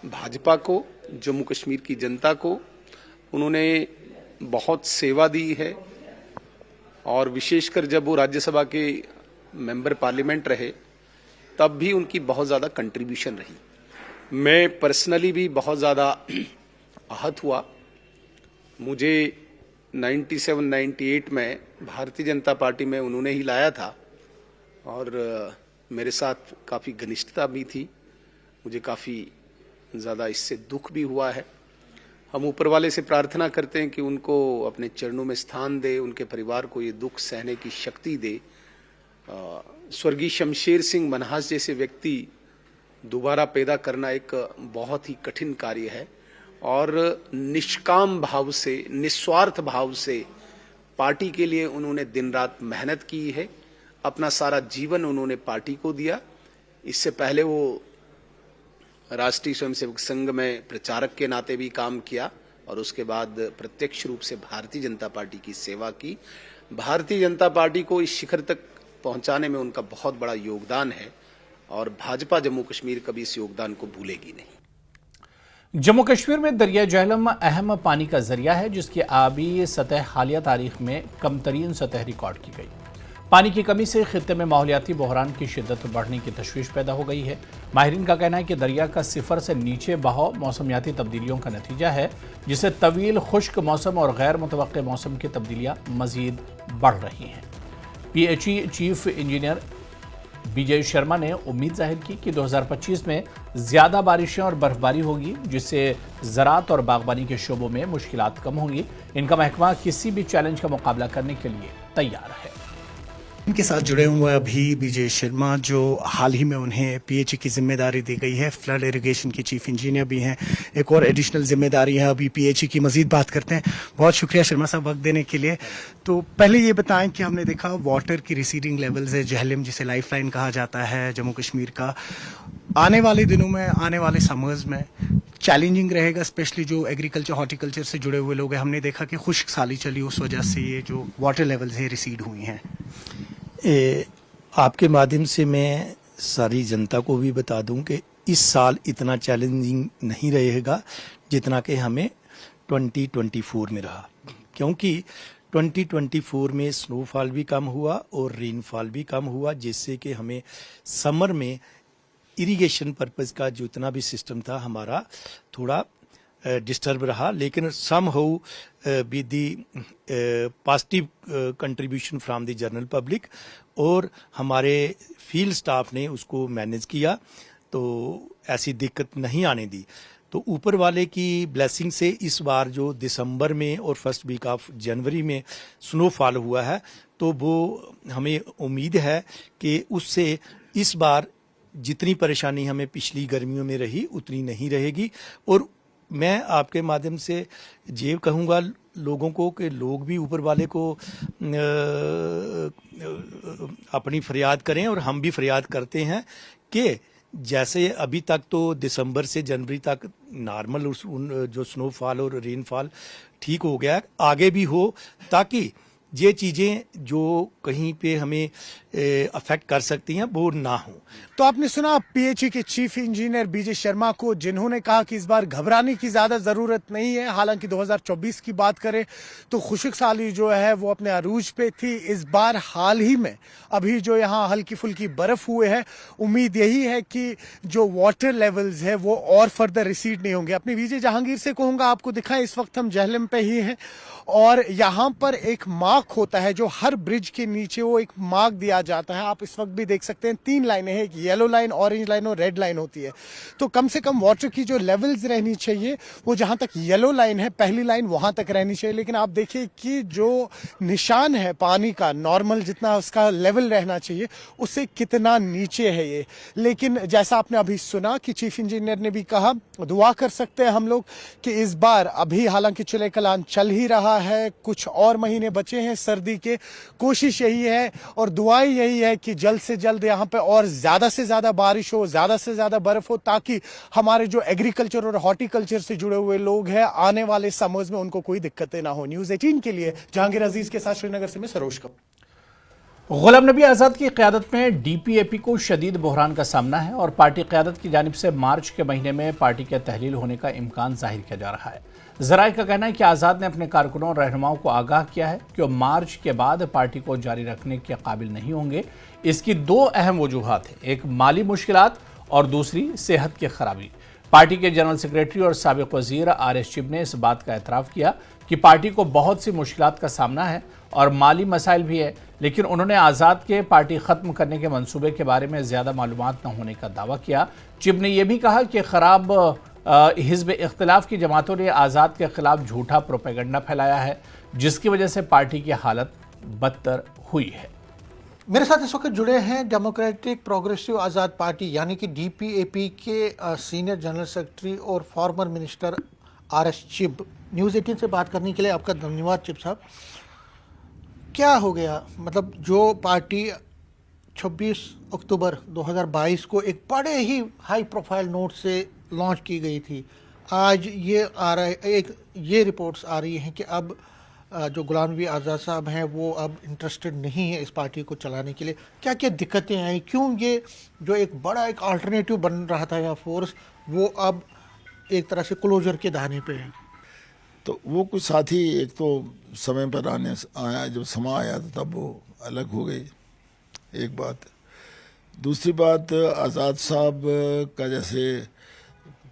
भाजपा को, जम्मू कश्मीर की जनता को। उन्होंने बहुत सेवा दी है और विशेषकर जब वो राज्यसभा के मेंबर पार्लियामेंट रहे तब भी उनकी बहुत ज़्यादा कंट्रीब्यूशन रही। मैं पर्सनली भी बहुत ज़्यादा आहत हुआ। मुझे 97-98 में भारतीय जनता पार्टी में उन्होंने ही लाया था और मेरे साथ काफ़ी घनिष्ठता भी थी। मुझे काफ़ी ज़्यादा इससे दुख भी हुआ है। हम ऊपर वाले से प्रार्थना करते हैं कि उनको अपने चरणों में स्थान दे, उनके परिवार को ये दुख सहने की शक्ति दे। स्वर्गीय शमशेर सिंह मनहास जैसे व्यक्ति दोबारा पैदा करना एक बहुत ही कठिन कार्य है और निष्काम भाव से, निस्वार्थ भाव से पार्टी के लिए उन्होंने दिन रात मेहनत की है। अपना सारा जीवन उन्होंने पार्टी को दिया। इससे पहले वो राष्ट्रीय स्वयंसेवक संघ में प्रचारक के नाते भी काम किया और उसके बाद प्रत्यक्ष रूप से भारतीय जनता पार्टी की सेवा की। भारतीय जनता पार्टी को इस शिखर तक पहुंचाने में उनका बहुत बड़ा योगदान है और भाजपा जम्मू कश्मीर कभी इस योगदान को भूलेगी नहीं। जम्मू कश्मीर में दरिया झेलम अहम पानी का जरिया है, जिसकी आबी सतह हालिया तारीख में कम तरीन सतह रिकॉर्ड की गई। पानी की कमी से खित्ते में माहौलियाती बहरान की शिद्दत बढ़ने की तशवीश पैदा हो गई है। माहिरीन का कहना है कि दरिया का सिफर से नीचे बहाव मौसमियाती तब्दीलियों का नतीजा है, जिससे तवील खुश्क मौसम और गैर मुतवक्के मौसम की तब्दीलियां मजीद बढ़ रही हैं। PHE chief engineer Vijay Sharma ने उम्मीद जाहिर की कि 2025 में ज़्यादा बारिशें और बर्फबारी होगी, जिससे ज़राअत और बागबानी के शोबों में मुश्किलात कम होंगी। इनका महकमा किसी भी चैलेंज का मुकाबला करने के लिए तैयार है। इनके साथ जुड़े हुए अभी विजय शर्मा, जो हाल ही में उन्हें PHE की जिम्मेदारी दी गई है, फ्लड इरिगेशन के चीफ इंजीनियर भी हैं। एक और एडिशनल जिम्मेदारी है अभी PHE की। मजीद बात करते हैं। बहुत शुक्रिया शर्मा साहब वक्त देने के लिए। तो पहले ये बताएं कि हमने देखा वाटर की रिसीडिंग लेवल्स है, झेलम जिसे लाइफलाइन कहा जाता है जम्मू कश्मीर का, आने वाले दिनों में, आने वाले समर्स में चैलेंजिंग रहेगा, स्पेशली जो एग्रीकल्चर हॉर्टिकल्चर से जुड़े हुए लोग हैं। हमने देखा कि खुश्क साली चली, उस वजह से ये जो वाटर लेवल्स है रिसीड हुई हैं। आपके माध्यम से मैं सारी जनता को भी बता दूं कि इस साल इतना चैलेंजिंग नहीं रहेगा जितना कि हमें 2024 में रहा, क्योंकि 2024 में स्नोफॉल भी कम हुआ और रेनफॉल भी कम हुआ, जिससे कि हमें समर में इरिगेशन पर्पस का जितना भी सिस्टम था हमारा थोड़ा डिस्टर्ब रहा। लेकिन somehow with the positive contribution from the general public और हमारे फील्ड स्टाफ ने उसको मैनेज किया, तो ऐसी दिक्कत नहीं आने दी। तो ऊपर वाले की ब्लेसिंग से इस बार जो दिसंबर में और फर्स्ट वीक ऑफ जनवरी में स्नोफॉल हुआ है, तो वो हमें उम्मीद है कि उससे इस बार जितनी परेशानी हमें पिछली गर्मियों में रही उतनी नहीं रहेगी। और मैं आपके माध्यम से ये कहूँगा लोगों को कि लोग भी ऊपर वाले को अपनी फरियाद करें, और हम भी फरियाद करते हैं कि जैसे अभी तक तो दिसंबर से जनवरी तक नॉर्मल जो स्नोफॉल और रेनफॉल ठीक हो गया, आगे भी हो, ताकि ये चीज़ें जो कहीं पे हमें अफेक्ट कर सकती हैं वो ना हो। तो आपने सुना PHE के चीफ इंजीनियर विजय शर्मा को, जिन्होंने कहा कि इस बार घबराने की ज़्यादा ज़रूरत नहीं है। हालांकि 2024 की बात करें तो खुश्क साली जो है वो अपने अरूज पे थी। इस बार हाल ही में अभी जो यहाँ हल्की फुल्की बर्फ़ हुए है, उम्मीद यही है कि जो वाटर लेवल्स है वो और फर्दर रिसीड नहीं होंगे। अपने विजय जहांगीर से कहूँगा आपको दिखाएं, इस वक्त हम झेलम पे ही हैं और यहाँ पर एक मार्क होता है जो हर ब्रिज के नीचे वो एक मार्क दिया जाता है। आप इस वक्त भी देख सकते हैं 3 लाइनें हैं, एक येलो लाइन, ऑरेंज लाइन और रेड लाइन होती है। तो कम से कम वाटर की जो लेवल्स रहनी चाहिए वो जहां तक येलो लाइन है, पहली लाइन, वहां तक रहनी चाहिए। लेकिन आप देखिए कि जो निशान है पानी का, नॉर्मल जितना उसका लेवल रहना चाहिए उससे कितना नीचे है ये। लेकिन जैसा आपने अभी सुना कि चीफ इंजीनियर ने भी कहा, दुआ कर सकते हैं हम लोग कि इस बार, अभी हालांकि चुले कलान चल ही रहा है, कुछ और महीने बचे हैं सर्दी के, कोशिश यही है और दुआएं यही है कि जल्द से जल्द यहाँ पे और ज्यादा से ज्यादा बारिश हो, ज्यादा से ज्यादा बर्फ हो, ताकि हमारे जो एग्रीकल्चर और हॉर्टिकल्चर से जुड़े हुए लोग हैं आने वाले समर्स में उनको कोई दिक्कतें ना हो। न्यूज़ 18 के लिए जहांगीर अजीज के साथ श्रीनगर से मैं सरोज कपूर। गुलाम नबी आज़ाद की क़यादत में डीपीएपी को शदीद बहरान का सामना है और पार्टी क़यादत की जानिब से मार्च के महीने में पार्टी के तहलील होने का इम्कान जाहिर किया जा रहा है। ज़राए का कहना है कि आज़ाद ने अपने कारकुनों और रहनुमाओं को आगाह किया है कि वो मार्च के बाद पार्टी को जारी रखने के काबिल नहीं होंगे। इसकी दो अहम वजूहात हैं, एक माली मुश्किलात और दूसरी सेहत की खराबी। पार्टी के जनरल सेक्रेटरी और साबिक वजीर आर.एस. चिब ने इस बात का एतराफ़ किया कि पार्टी को बहुत सी मुश्किलात का सामना है और माली मसाइल भी है, लेकिन उन्होंने आज़ाद के पार्टी ख़त्म करने के मंसूबे के बारे में ज़्यादा मालूमात न होने का दावा किया। चिब ने यह भी कहा कि ख़राब हिज़्ब इख्तिलाफ की जमातों ने आज़ाद के खिलाफ झूठा प्रोपेगेंडा फैलाया है, जिसकी वजह से पार्टी की हालत बदतर हुई है। मेरे साथ इस वक्त जुड़े हैं डेमोक्रेटिक प्रोग्रेसिव आज़ाद पार्टी यानी कि डीपीएपी के सीनियर जनरल सेक्रेटरी और former minister RS. Chib. News 18 से बात करने के लिए आपका धन्यवाद चिब साहब। क्या हो गया, मतलब जो पार्टी 26 अक्टूबर 2022 को एक बड़े ही हाई प्रोफाइल नोट से लॉन्च की गई थी, आज ये रिपोर्ट्स आ रही हैं कि अब जो गुलाम नबी आज़ाद साहब हैं वो अब इंटरेस्टेड नहीं है इस पार्टी को चलाने के लिए। क्या क्या दिक्कतें आई, क्यों ये जो एक बड़ा एक अल्टरनेटिव बन रहा था या फोर्स, वो अब एक तरह से क्लोजर के दाने पे है? तो वो कुछ साथी एक तो समय पर आया, जब समा आया तो तब वो अलग हो गई, एक बात। दूसरी बात, आज़ाद साहब का जैसे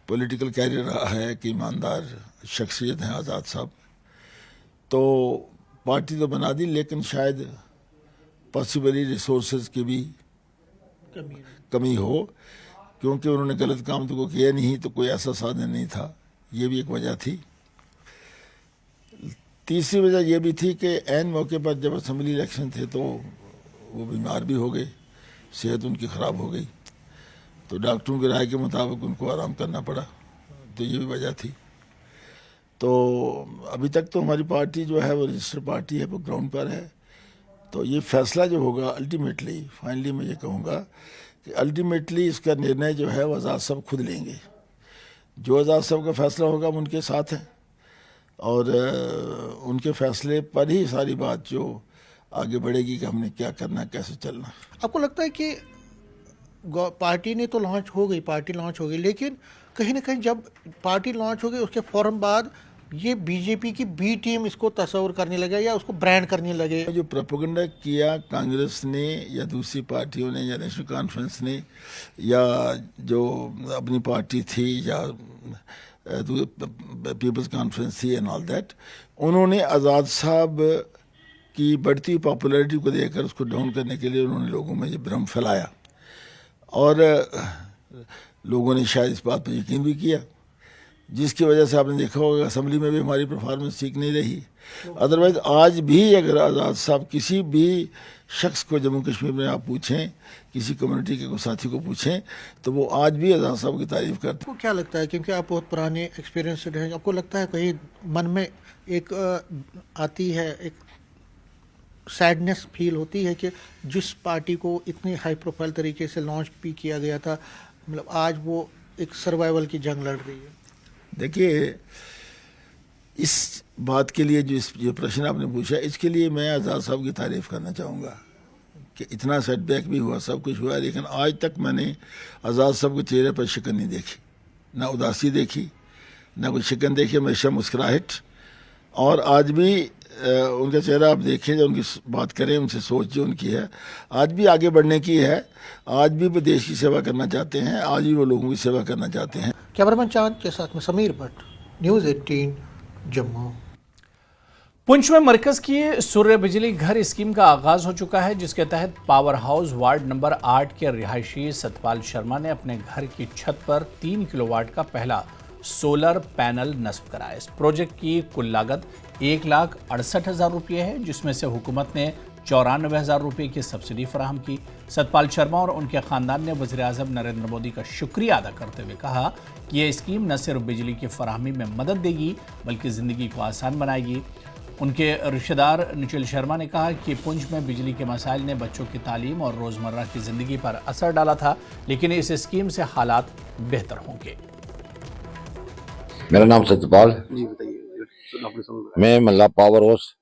पॉलिटिकल कैरियर रहा है कि ईमानदार शख्सियत हैं आज़ाद साहब, तो पार्टी तो बना दी लेकिन शायद पॉसिबली रिसोर्सेज की भी कमी हो, क्योंकि उन्होंने गलत काम तो कोई किया नहीं, तो कोई ऐसा साधन नहीं था, ये भी एक वजह थी। तीसरी वजह यह भी थी कि ऐन मौके पर जब असम्बली इलेक्शन थे तो वो बीमार भी हो गए, सेहत उनकी ख़राब हो गई, तो डॉक्टरों की राय के मुताबिक उनको आराम करना पड़ा, तो ये भी वजह थी। तो अभी तक तो हमारी पार्टी जो है वो रजिस्टर्ड पार्टी है, वो ग्राउंड पर है। तो ये फैसला जो होगा अल्टीमेटली, फाइनली मैं ये कहूँगा कि अल्टीमेटली इसका निर्णय जो है वो आज़ाद साहब खुद लेंगे। जो आज़ाद साहब का फैसला होगा हम उनके साथ हैं और उनके फैसले पर ही सारी बात जो आगे बढ़ेगी कि हमने क्या करना, कैसे चलना। आपको लगता है कि पार्टी ने तो लॉन्च हो गई, पार्टी लॉन्च हो गई, लेकिन कहीं ना कहीं जब पार्टी लॉन्च हो गई उसके फ़ौरन बाद ये बीजेपी की बी टीम इसको तस्वर करने लगे या उसको ब्रांड करने लगे? जो प्रोपेगेंडा किया कांग्रेस ने या दूसरी पार्टियों ने या नेशनल कॉन्फ्रेंस ने या जो अपनी पार्टी थी या पीपल्स कॉन्फ्रेंस थी एंड ऑल दैट, उन्होंने आज़ाद साहब की बढ़ती पॉपुलैरिटी को देखकर उसको डाउन करने के लिए उन्होंने लोगों में ये भ्रम फैलाया और लोगों ने शायद इस बात पर यकीन भी किया, जिसकी वजह से आपने देखा होगा असेंबली में भी हमारी परफॉर्मेंस ठीक नहीं रही। अदरवाइज आज भी अगर आज़ाद साहब किसी भी शख्स को जम्मू कश्मीर में आप पूछें, किसी कम्युनिटी के साथी को पूछें, तो वो आज भी आज़ाद साहब की तारीफ करते हैं। आपको क्या लगता है, क्योंकि आप बहुत पुराने एक्सपीरियंसड हैं, आपको लगता है कहीं मन में एक आती है, एक सैडनेस फील होती है कि जिस पार्टी को इतनी हाई प्रोफाइल तरीके से लॉन्च भी किया गया था, मतलब आज वो एक सर्वाइवल की जंग लड़ रही है? देखिए, इस बात के लिए जो प्रश्न आपने पूछा, इसके लिए मैं आज़ाद साहब की तारीफ़ करना चाहूँगा कि इतना सेटबैक भी हुआ, सब कुछ हुआ, लेकिन आज तक मैंने आज़ाद साहब के चेहरे पर शिकन नहीं देखी, ना उदासी देखी, ना कोई शिकन देखी, हमेशा मुस्कुराहट। और आज भी उनका चेहरा आप देखें, जब उनकी बात करें, उनसे सोच जो उनकी है, आज भी आगे बढ़ने की है, आज भी वो देश की सेवा करना चाहते हैं, आज भी वो लोगों की सेवा करना चाहते हैं। कैमरामैन चांद के साथ में समीर भट्ट, न्यूज़ 18 जम्मू। पुंछ में मरकज की सूर्य बिजली घर स्कीम का आगाज हो चुका है, जिसके तहत पावर हाउस वार्ड नंबर 8 के रिहायशी सतपाल शर्मा ने अपने घर की छत पर 3 किलोवाट का पहला सोलर पैनल नस्ब कराया। इस प्रोजेक्ट की कुल लागत 1,68,000 रुपये है, जिसमें से हुकूमत ने 94,000 रुपये की सब्सिडी फराहम की। सतपाल शर्मा और उनके ख़ानदान ने वज़ीर-ए-आज़म नरेंद्र मोदी का शुक्रिया अदा करते हुए कहा कि यह स्कीम न सिर्फ बिजली की फराहमी में मदद देगी बल्कि ज़िंदगी को आसान बनाएगी। उनके रिश्तेदार निखिल शर्मा ने कहा कि पुंछ में बिजली के मसाइल ने बच्चों की तालीम और रोज़मर्रा की ज़िंदगी पर असर डाला था, लेकिन इस स्कीम से हालात बेहतर होंगे। मेरा नाम सतपाल, मैं मल्ला पावर हाउस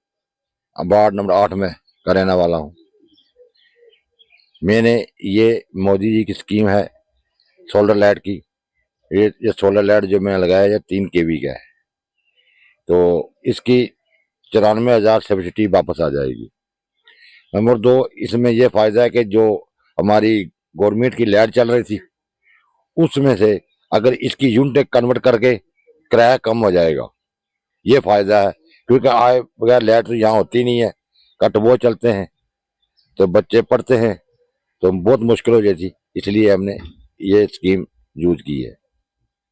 वार्ड नंबर 8 में का रहने वाला हूँ। मैंने ये मोदी जी की स्कीम है सोलर लाइट की, ये सोलर लाइट जो मैंने लगाया ये 3 kV का है, तो इसकी 94,000 सब्सिडी वापस आ जाएगी। नंबर 2, इसमें यह फायदा है कि जो हमारी गवर्नमेंट की लाइट चल रही थी उसमें से अगर इसकी यूनिट कन्वर्ट करके किराया कम हो जाएगा, ये फायदा है। क्योंकि आए बगैर लाइट तो यहाँ होती नहीं है, कट वो चलते हैं तो बच्चे पढ़ते हैं तो बहुत मुश्किल हो जाती, इसलिए हमने ये स्कीम यूज की है।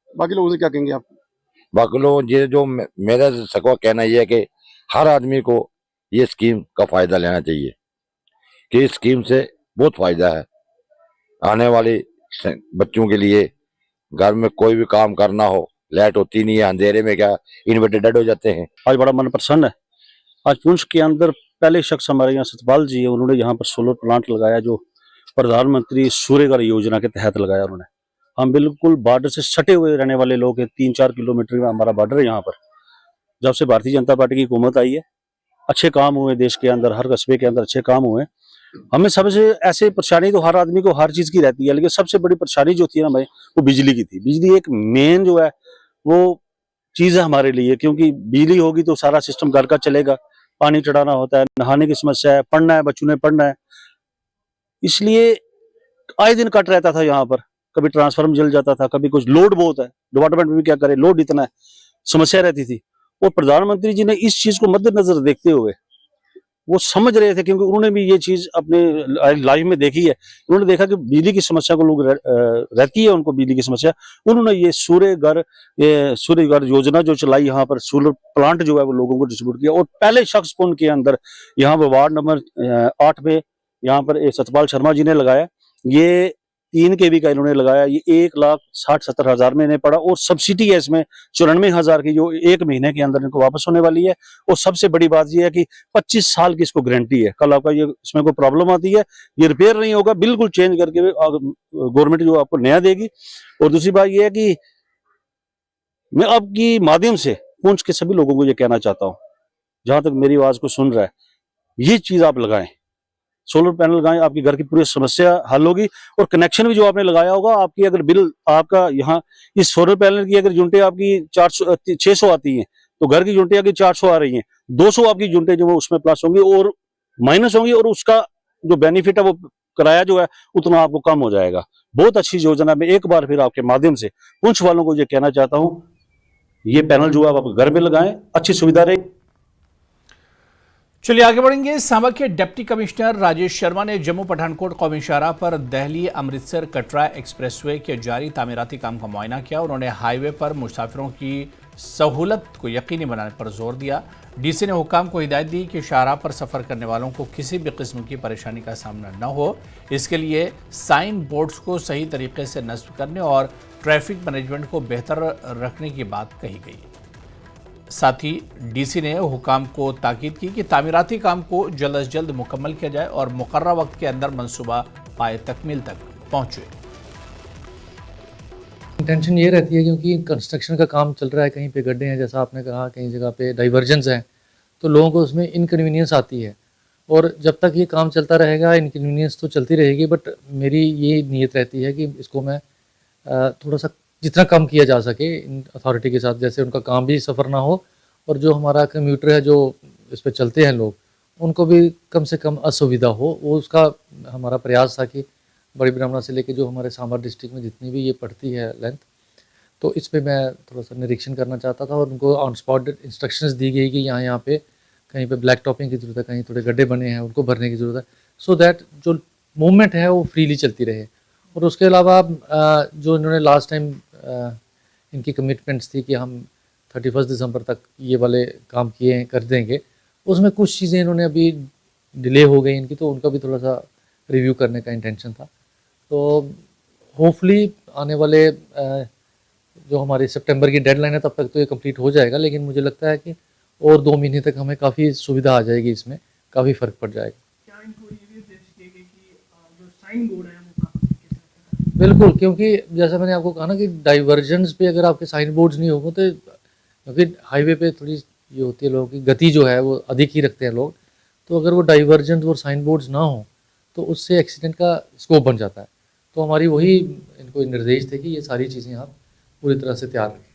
बाकी लोगों से क्या कहेंगे आप? बाकी लोग ये जो मेरा सकवा कहना यह है कि हर आदमी को ये स्कीम का फायदा लेना चाहिए कि इस स्कीम से बहुत फायदा है। आने वाले बच्चों के लिए घर में कोई भी काम करना हो, लाइट होती नहीं है, अंधेरे में क्या इन्वर्टर डेड हो जाते हैं। आज बड़ा मन प्रसन्न है। आज पुंछ के अंदर पहले शख्स हमारे यहाँ सतपाल जी है, उन्होंने यहाँ पर सोलर प्लांट लगाया जो प्रधानमंत्री सूर्यघर योजना के तहत लगाया उन्होंने। हम बिल्कुल बॉर्डर से सटे हुए रहने वाले लोग हैं, 3-4 किलोमीटर में हमारा बॉर्डर है यहाँ पर। जब से भारतीय जनता पार्टी की हुकूमत आई है अच्छे काम हुए, देश के अंदर हर कस्बे के अंदर अच्छे काम हुए। हमें सबसे ऐसे परेशानी तो हर आदमी को हर चीज की रहती है, लेकिन सबसे बड़ी परेशानी जो थी ना भाई वो बिजली की थी। बिजली एक मेन जो है वो चीज है हमारे लिए, क्योंकि बिजली होगी तो सारा सिस्टम घर का चलेगा। पानी चढ़ाना होता है, नहाने की समस्या है, पढ़ना है, बच्चों ने पढ़ना है, इसलिए आए दिन कट रहता था यहाँ पर। कभी ट्रांसफार्मर जल जाता था, कभी कुछ लोड बहुत है, डिपार्टमेंट में भी क्या करे, लोड इतना है, समस्या रहती थी। और प्रधानमंत्री जी ने इस चीज को मद्देनजर देखते हुए वो समझ रहे थे, क्योंकि उन्होंने भी ये चीज अपने लाइफ में देखी है। उन्होंने देखा कि बिजली की समस्या को लोग रहती है, उनको बिजली की समस्या, उन्होंने ये सूर्यघर योजना जो चलाई, यहाँ पर सोलर प्लांट जो है वो लोगों को डिस्ट्रीब्यूट किया। और पहले शख्स पुन के अंदर यहाँ पर वार्ड नंबर 8 में यहाँ पर सतपाल शर्मा जी ने लगाया। ये 3 kV का इन्होंने लगाया। ये 1,60,70,000 में इन्हें पड़ा, और सब्सिडी है इसमें 94,000 की, जो 1 महीने के अंदर इनको वापस होने वाली है। और सबसे बड़ी बात यह है कि 25 साल की इसको गारंटी है। कल आपका ये इसमें कोई प्रॉब्लम आती है, ये रिपेयर नहीं होगा, बिल्कुल चेंज करके गवर्नमेंट जो आपको नया देगी। और दूसरी बात यह है कि मैं आपकी माध्यम से पुंछ के सभी लोगों को ये कहना चाहता हूँ, जहां तक मेरी आवाज को सुन रहा है, ये चीज आप लगाएं, सोलर पैनल लगाएं, आपकी घर की पूरी समस्या हल होगी। और कनेक्शन भी जो आपने लगाया होगा, आपकी अगर बिल आपका यहाँ इस सोलर पैनल की अगर यूनिटें आपकी 600 आती हैं, तो घर की यूनिटें आपकी 400 आ रही हैं, 200 आपकी यूनिटें जो उसमें प्लस होंगी और माइनस होंगी, और उसका जो बेनिफिट है वो किराया जो है उतना आपको कम हो जाएगा। बहुत अच्छी योजना। मैं एक बार फिर आपके माध्यम से पुंछ वालों को ये कहना चाहता हूँ, ये पैनल जो है आप घर में लगाएं, अच्छी सुविधा रहे। चलिए आगे बढ़ेंगे। सांबा के डिप्टी कमिश्नर राजेश शर्मा ने जम्मू पठानकोट कौमी शाहराह पर दिल्ली अमृतसर कटरा एक्सप्रेसवे के जारी तामीराती काम का मुआयना किया। उन्होंने हाईवे पर मुसाफिरों की सहूलत को यकीनी बनाने पर जोर दिया। डीसी ने हुक्काम को हिदायत दी कि शाहराह पर सफ़र करने वालों को किसी भी किस्म की परेशानी का सामना न हो, इसके लिए साइन बोर्ड्स को सही तरीके से नस्ब करने और ट्रैफिक मैनेजमेंट को बेहतर रखने की बात कही गई। साथ ही डीसी ने हुकाम को ताकीद की कि तामीराती काम को जल्द अज जल्द मुकम्मल किया जाए और मुकर्रर वक्त के अंदर मंसूबा पाए तकमील तक पहुंचे। इंटेंशन ये रहती है क्योंकि कंस्ट्रक्शन का काम चल रहा है, कहीं पे गड्ढे हैं जैसा आपने कहा, कहीं जगह पे डाइवर्जन्स हैं, तो लोगों को उसमें इनकन्वीनियंस आती है। और जब तक ये काम चलता रहेगा इनकन्वीनियंस तो चलती रहेगी, बट मेरी ये नीयत रहती है कि इसको मैं थोड़ा सा जितना कम किया जा सके इन अथॉरिटी के साथ, जैसे उनका काम भी सफ़र ना हो और जो हमारा कम्यूटर है जो इस पर चलते हैं लोग, उनको भी कम से कम असुविधा हो, वो उसका हमारा प्रयास था कि बड़ी ब्राह्मणा से लेके जो हमारे सांभर डिस्ट्रिक्ट में जितनी भी ये पड़ती है लेंथ, तो इस पे मैं थोड़ा सा निरीक्षण करना चाहता था। और उनको ऑन स्पॉट इंस्ट्रक्शंस दी गई कि यहाँ पे कहीं पे ब्लैक टॉपिंग की ज़रूरत है, कहीं थोड़े गड्ढे बने हैं उनको भरने की ज़रूरत है, सो दैट जो मूवमेंट है वो फ्रीली चलती रहे। और उसके अलावा जो इन्होंने लास्ट टाइम इनकी कमिटमेंट्स थी कि हम 31 दिसंबर तक ये वाले काम कर देंगे, उसमें कुछ चीज़ें इन्होंने अभी डिले हो गई इनकी, तो उनका भी थोड़ा सा रिव्यू करने का इंटेंशन था। तो होपफुली आने वाले जो हमारी सितंबर की डेडलाइन है तब तक तो ये कंप्लीट हो जाएगा, लेकिन मुझे लगता है कि और 2 महीने तक हमें काफ़ी सुविधा आ जाएगी, इसमें काफ़ी फ़र्क पड़ जाएगा। क्या इनको ये भी निर्देश दिए गए कि जो साइन बोर्ड है बिल्कुल, क्योंकि जैसा मैंने आपको कहा ना कि डाइवर्जन्स पे अगर आपके साइन बोर्ड्स नहीं होंगे तो, क्योंकि हाईवे पे थोड़ी ये होती है लोगों की गति जो है वो अधिक ही रखते हैं लोग, तो अगर वो डाइवर्जन और साइन बोर्ड्स ना हो तो उससे एक्सीडेंट का स्कोप बन जाता है। तो हमारी वही इनको निर्देश थे कि ये सारी चीज़ें आप पूरी तरह से तैयार रखें।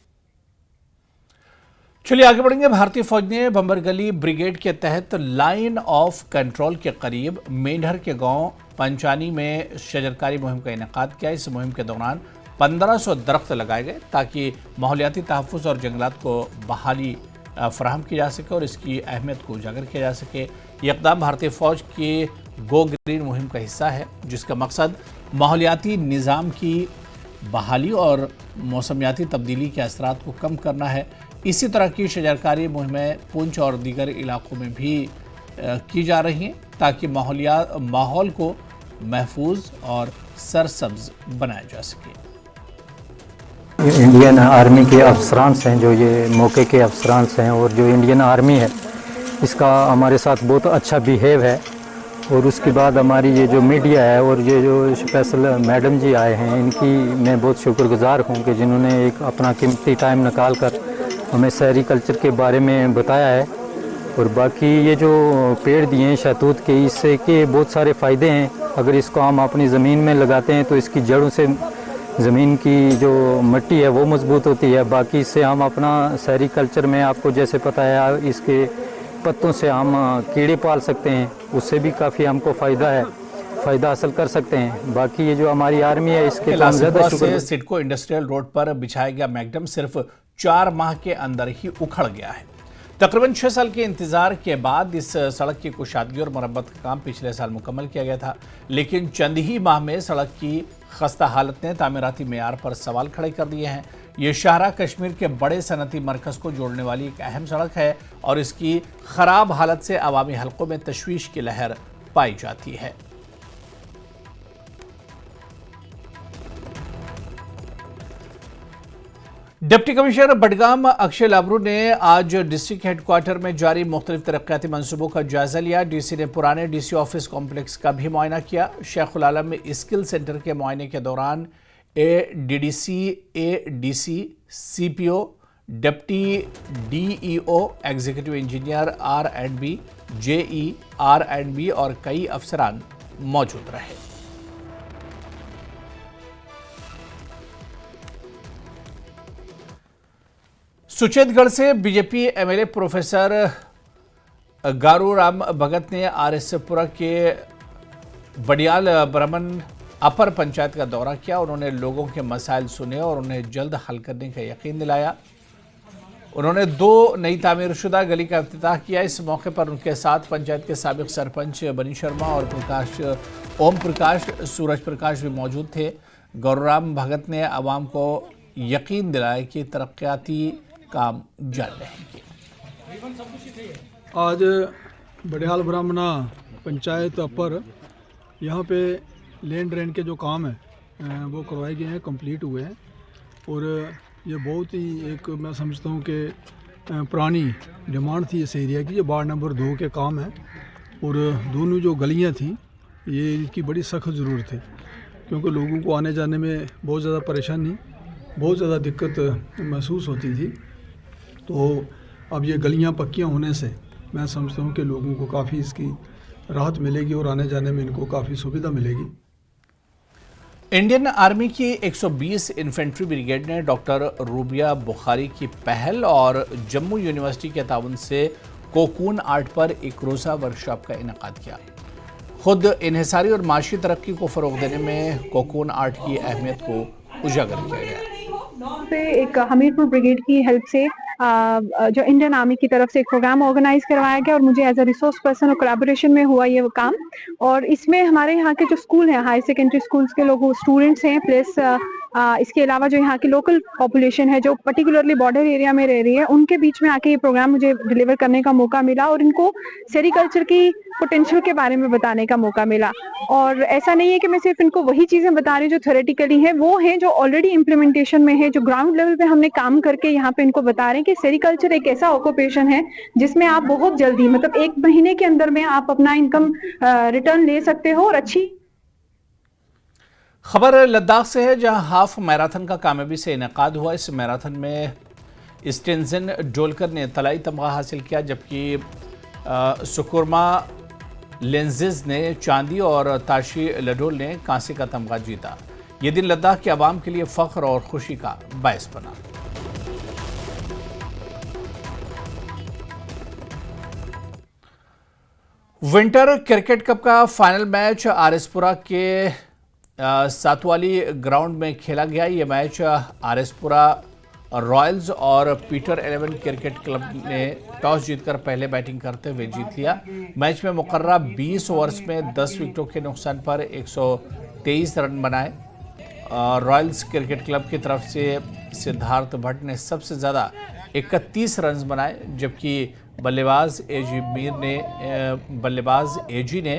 चलिए आगे बढ़ेंगे। भारतीय फौज ने बम्बरगली ब्रिगेड के तहत लाइन ऑफ कंट्रोल के करीब मेंढर के गांव पंचानी में शजरकारी मुहिम का इनेकाद किया। इस मुहिम के दौरान 1500 दरख्त लगाए गए ताकि माहौलियाती तहफ़्फ़ुज़ और जंगलात को बहाली फराहम की जा सके और इसकी अहमियत को उजागर किया जा सके। ये इक़दाम भारतीय फ़ौज की गो ग्रीन मुहिम का हिस्सा है, जिसका मकसद माहौलियाती निज़ाम की बहाली और मौसमियाती तब्दीली के असरात को कम करना है। इसी तरह की शजरकारी मुहिमें पुंछ और दीगर इलाकों में भी की जा रही हैं ताकि माहौल को महफूज और सरसब्ज बनाया जा सके। इंडियन आर्मी के अफसरान हैं, जो ये मौके के अफसरान हैं, और जो इंडियन आर्मी है इसका हमारे साथ बहुत अच्छा बिहेव है। और उसके बाद हमारी ये जो मीडिया है और ये जो स्पेशल मैडम जी आए हैं, इनकी मैं बहुत शुक्रगुजार हूँ कि जिन्होंने एक अपना कीमती टाइम निकाल कर हमें सेरीकल्चर के बारे में बताया है। और बाकी ये जो पेड़ दिए हैं शहतूत के, इससे के बहुत सारे फ़ायदे हैं। अगर इसको हम अपनी ज़मीन में लगाते हैं तो इसकी जड़ों से ज़मीन की जो मिट्टी है वो मजबूत होती है। बाकी इससे हम अपना सेरीकल्चर में, आपको जैसे पता है, इसके पत्तों से हम कीड़े पाल सकते हैं, उससे भी काफ़ी हमको फ़ायदा हासिल कर सकते हैं। बाकी ये जो हमारी आर्मी है इसके काम ज़्यादा से सिडको इंडस्ट्रियल रोड पर बिछाया गया मैग्डम सिर्फ 4 माह के अंदर ही उखड़ गया है। तकरीबन 6 साल के इंतजार के बाद इस सड़क की कुशादगी और मरम्मत का काम पिछले साल मुकम्मल किया गया था, लेकिन चंद ही माह में सड़क की खस्ता हालत ने तामीराती मेयार पर सवाल खड़े कर दिए हैं। ये शाहरा कश्मीर के बड़े सनती मरकज़ को जोड़ने वाली एक अहम सड़क है और इसकी खराब हालत से अवामी हलकों में तशवीश की लहर पाई जाती है। डिप्टी कमिश्नर बडगाम अक्षय लाबरू ने आज डिस्ट्रिक्ट हेडक्वार्टर में जारी मुख्तलिफ तरक्याती मंसूबों का जायजा लिया। डीसी ने पुराने डीसी ऑफिस कॉम्प्लेक्स का भी मुआयना किया। शेखुल आलम में स्किल सेंटर के मुआयने के दौरान ADDC, ADC, CPO, deputy DEO, executive engineer R&B, JE, R&B और कई अफसरान मौजूद रहे। सुचेतगढ़ से बीजेपी MLA प्रोफेसर गारू राम भगत ने RS-पुरा के बडियाल ब्रह्मन अपर पंचायत का दौरा किया। उन्होंने लोगों के मसाइल सुने और उन्हें जल्द हल करने का यकीन दिलाया। उन्होंने 2 नई तामीरशुदा गली का इफ्तिताह किया। इस मौके पर उनके साथ पंचायत के साबिक सरपंच बनी शर्मा और ओम प्रकाश सूरज प्रकाश भी मौजूद थे। गौराम भगत ने आवाम को यकीन दिलाया कि तरक्याती काम जारी रहेंगे। आज बडियाल ब्राह्मणा पंचायत अपर यहाँ पे लैंड रेंट के जो काम है वो करवाए गए हैं, कंप्लीट हुए हैं। और ये बहुत ही एक मैं समझता हूँ कि पुरानी डिमांड थी इस एरिया की। ये वार्ड नंबर 2 के काम है और दोनों जो गलियाँ थी ये इनकी बड़ी सख्त ज़रूरत है, क्योंकि लोगों को आने जाने में बहुत ज़्यादा परेशानी, बहुत ज़्यादा दिक्कत महसूस होती थी। तो अब ये गलियाँ पक्कियाँ होने से मैं समझता हूँ कि लोगों को काफ़ी इसकी राहत मिलेगी और आने जाने में इनको काफ़ी सुविधा मिलेगी। इंडियन आर्मी की 120 इन्फेंट्री ब्रिगेड ने डॉक्टर रूबिया बुखारी की पहल और जम्मू यूनिवर्सिटी के ताउन से कोकून आर्ट पर एक रोज़ा वर्कशॉप का इनेकाद किया। खुद इन्हिसारी और माशी तरक्की को फ़रोग़ देने में कोकून आर्ट की अहमियत को उजागर किया गया। पे एक हमीरपुर ब्रिगेड की हेल्प से जो इंडियन आर्मी की तरफ से एक प्रोग्राम ऑर्गेनाइज करवाया गया और मुझे एज अ रिसोर्स पर्सन और कोलैबोरेशन में हुआ ये काम। और इसमें हमारे यहाँ के जो स्कूल हैं, हाई सेकेंडरी स्कूल्स के लोग स्टूडेंट्स हैं, प्लस इसके अलावा जो यहाँ की लोकल पॉपुलेशन है जो पर्टिकुलरली बॉर्डर एरिया में रह रही है, उनके बीच में आके ये प्रोग्राम मुझे डिलीवर करने का मौका मिला और इनको सेरीकल्चर की पोटेंशियल के बारे में बताने का मौका मिला। और ऐसा नहीं है कि मैं सिर्फ इनको वही चीजें बता रही हूँ जो थ्योरेटिकली है, वो है जो ऑलरेडी इम्प्लीमेंटेशन में है, जो ग्राउंड लेवल पे हमने काम करके यहाँ पे इनको बता रहे हैं कि सेरीकल्चर एक ऐसा ऑक्यूपेशन है जिसमें आप बहुत जल्दी, मतलब 1 महीने के अंदर में आप अपना इनकम रिटर्न ले सकते हो। और अच्छी खबर लद्दाख से है, जहां हाफ मैराथन का कामयाबी से इनेकाद हुआ। इस मैराथन में स्टेंजन डोलकर ने तलाई तमगा हासिल किया, जबकि सुकुरमा लेंजिज ने चांदी और ताशी लडोल ने कांसे का तमगा जीता। ये दिन लद्दाख के अवाम के लिए फख्र और खुशी का बायस बना। विंटर क्रिकेट कप का फाइनल मैच आरएसपुरा के सातवाली ग्राउंड में खेला गया। ये मैच आरएसपुरा रॉयल्स और पीटर 11 क्रिकेट क्लब ने टॉस जीतकर पहले बैटिंग करते हुए जीत लिया। मैच में मुकर्रा 20 ओवर्स में 10 विकेटों के नुकसान पर 123 रन बनाए। रॉयल्स क्रिकेट क्लब की तरफ से सिद्धार्थ भट्ट ने सबसे ज़्यादा 31 रन बनाए, जबकि बल्लेबाज एजी ने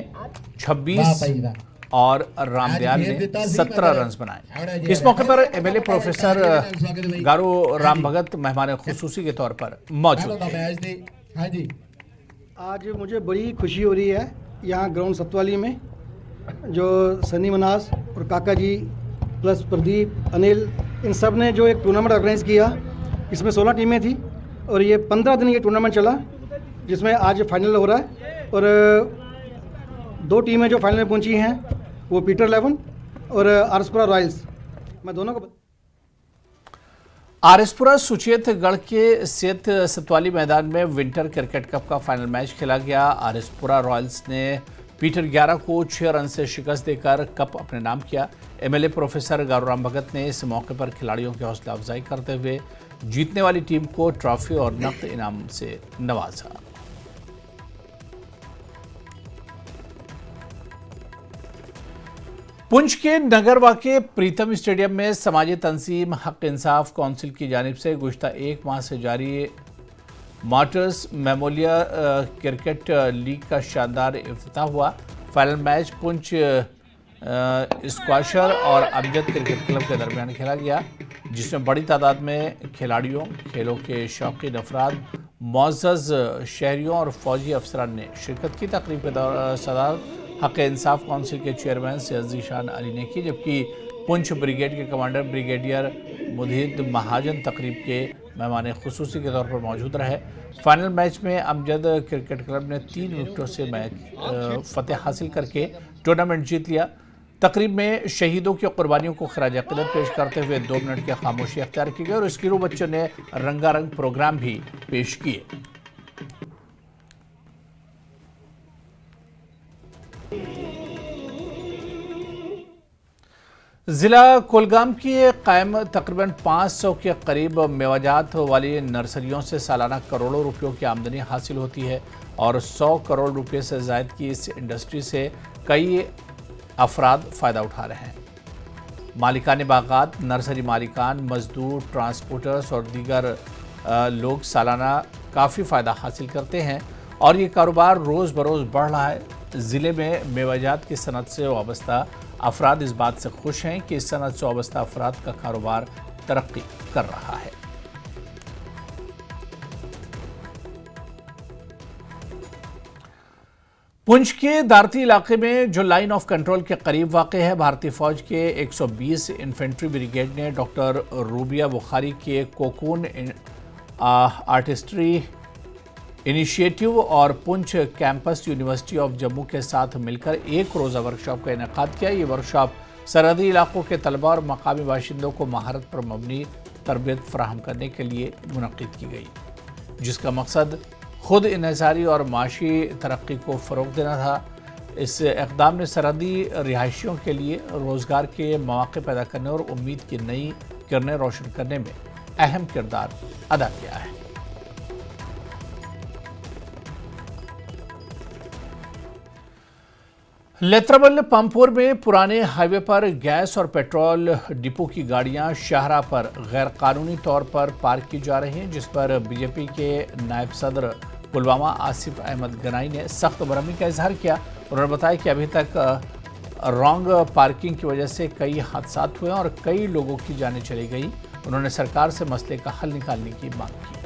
26 और रामदयाल ने 17 रन बनाए। इस मौके पर एमएलए प्रोफेसर गारू राम भगत मेहमान खुसूसी के तौर पर मौजूद थे। आज मुझे बड़ी खुशी हो रही है यहाँ ग्राउंड सतवाली में, जो सनी मनास और काका जी प्लस प्रदीप, अनिल, इन सब ने जो एक टूर्नामेंट ऑर्गेनाइज किया। इसमें 16 टीमें थी और ये 15 दिन ये टूर्नामेंट चला, जिसमें आज फाइनल हो रहा है। और 2 टीमें जो फाइनल में पहुंची हैं वो पीटर 11 और आरएसपुरा रॉयल्स। मैं दोनों को आरएसपुरा सुचेतगढ़ के सेत सतवाली मैदान में विंटर क्रिकेट कप का फाइनल मैच खेला गया। आरएसपुरा रॉयल्स ने पीटर 11 को 6 रन से शिकस्त देकर कप अपने नाम किया। एमएलए प्रोफेसर गारूराम भगत ने इस मौके पर खिलाड़ियों की हौसला अफजाई करते हुए जीतने वाली टीम को ट्रॉफी और नकद इनाम से नवाजा। पुंछ के नगरवा के प्रीतम स्टेडियम में समाजी तंजीम हक इंसाफ काउंसिल की जानिब से गुज़िश्ता 1 माह से जारी मार्टर्स मेमोरियल क्रिकेट लीग का शानदार इफ्तिताह हुआ। फाइनल मैच पुंछ स्क्वाशर और अमजद क्रिकेट क्लब के दरमियान खेला गया, जिसमें बड़ी तादाद में खिलाड़ियों, खेलों के शौकीन अफराद, मुअज़्ज़ज़ शहरियों और फौजी अफसरान ने शिरकत की। तकरीब के सदारत हक इंसाफ काउंसिल के चेयरमैन सैयद ज़ीशान अली ने की, जबकि पुंछ ब्रिगेड के कमांडर ब्रिगेडियर मुदहिद महाजन तकरीब के मेहमान खुसूसी के तौर पर मौजूद रहे। फाइनल मैच में अमजद क्रिकेट क्लब ने 3 विकेटों से मैच फतेह हासिल करके टूर्नामेंट जीत लिया। तकरीब में शहीदों की कुर्बानियों को खराज अक़ीदत पेश करते हुए 2 मिनट की खामोशी अख्तियार की गई और स्कूली बच्चों ने रंगारंग प्रोग्राम भी पेश किए। जिला कुलगाम की कायम तकरीबन 500 के करीब मेवाजात वाली नर्सरियों से सालाना करोड़ों रुपयों की आमदनी हासिल होती है और 100 करोड़ रुपए से ज़ायद की इस इंडस्ट्री से कई अफराद फ़ायदा उठा रहे हैं। मालिकान बागात, नर्सरी मालिकान, मजदूर, ट्रांसपोर्टर्स और दीगर लोग सालाना काफ़ी फ़ायदा हासिल करते हैं और ये कारोबार रोज़ बरोज़ बढ़ रहा है। ज़िले में मेवाजात की सनत से वाबस्ता अफराद इस बात से खुश हैं कि इस सनत से वाबस्ता अफराद का कारोबार तरक्की कर रहा है। पुंछ के दारती इलाके में जो लाइन ऑफ कंट्रोल के करीब वाक़ है, भारतीय फौज के 120 इन्फेंट्री ब्रिगेड ने डॉक्टर रूबिया बुखारी के कोकून आर्टिस्ट्री इनिशिएटिव और Poonch campus university of Jammu के साथ मिलकर 1 रोज़ा वर्कशॉप का इनेकाद किया। ये वर्कशॉप सरहदी इलाकों के तलबा और मकामी बाशिंदों को महारत पर मबनी तरबियत फराहम करने के लिए मुनक़िद की गई, जिसका मकसद खुद इन्हिसारी और माशी तरक्की को फ़रोग़ देना था। इस इक़दाम ने सरहदी रिहायशियों के लिए रोज़गार के मौक़े पैदा करने और उम्मीद की नई किरणें रोशन करने में अहम किरदार अदा किया है। लेत्रबल पंपोर में पुराने हाईवे पर गैस और पेट्रोल डिपो की गाड़ियां शाहरा पर गैर कानूनी तौर पर पार्क की जा रही हैं, जिस पर बीजेपी के नायब सदर पुलवामा आसिफ अहमद गनाई ने सख्त बरहमी का इजहार किया। उन्होंने बताया कि अभी तक रॉन्ग पार्किंग की वजह से कई हादसात हुए और कई लोगों की जानें चली गई। उन्होंने सरकार से मसले का हल निकालने की मांग की।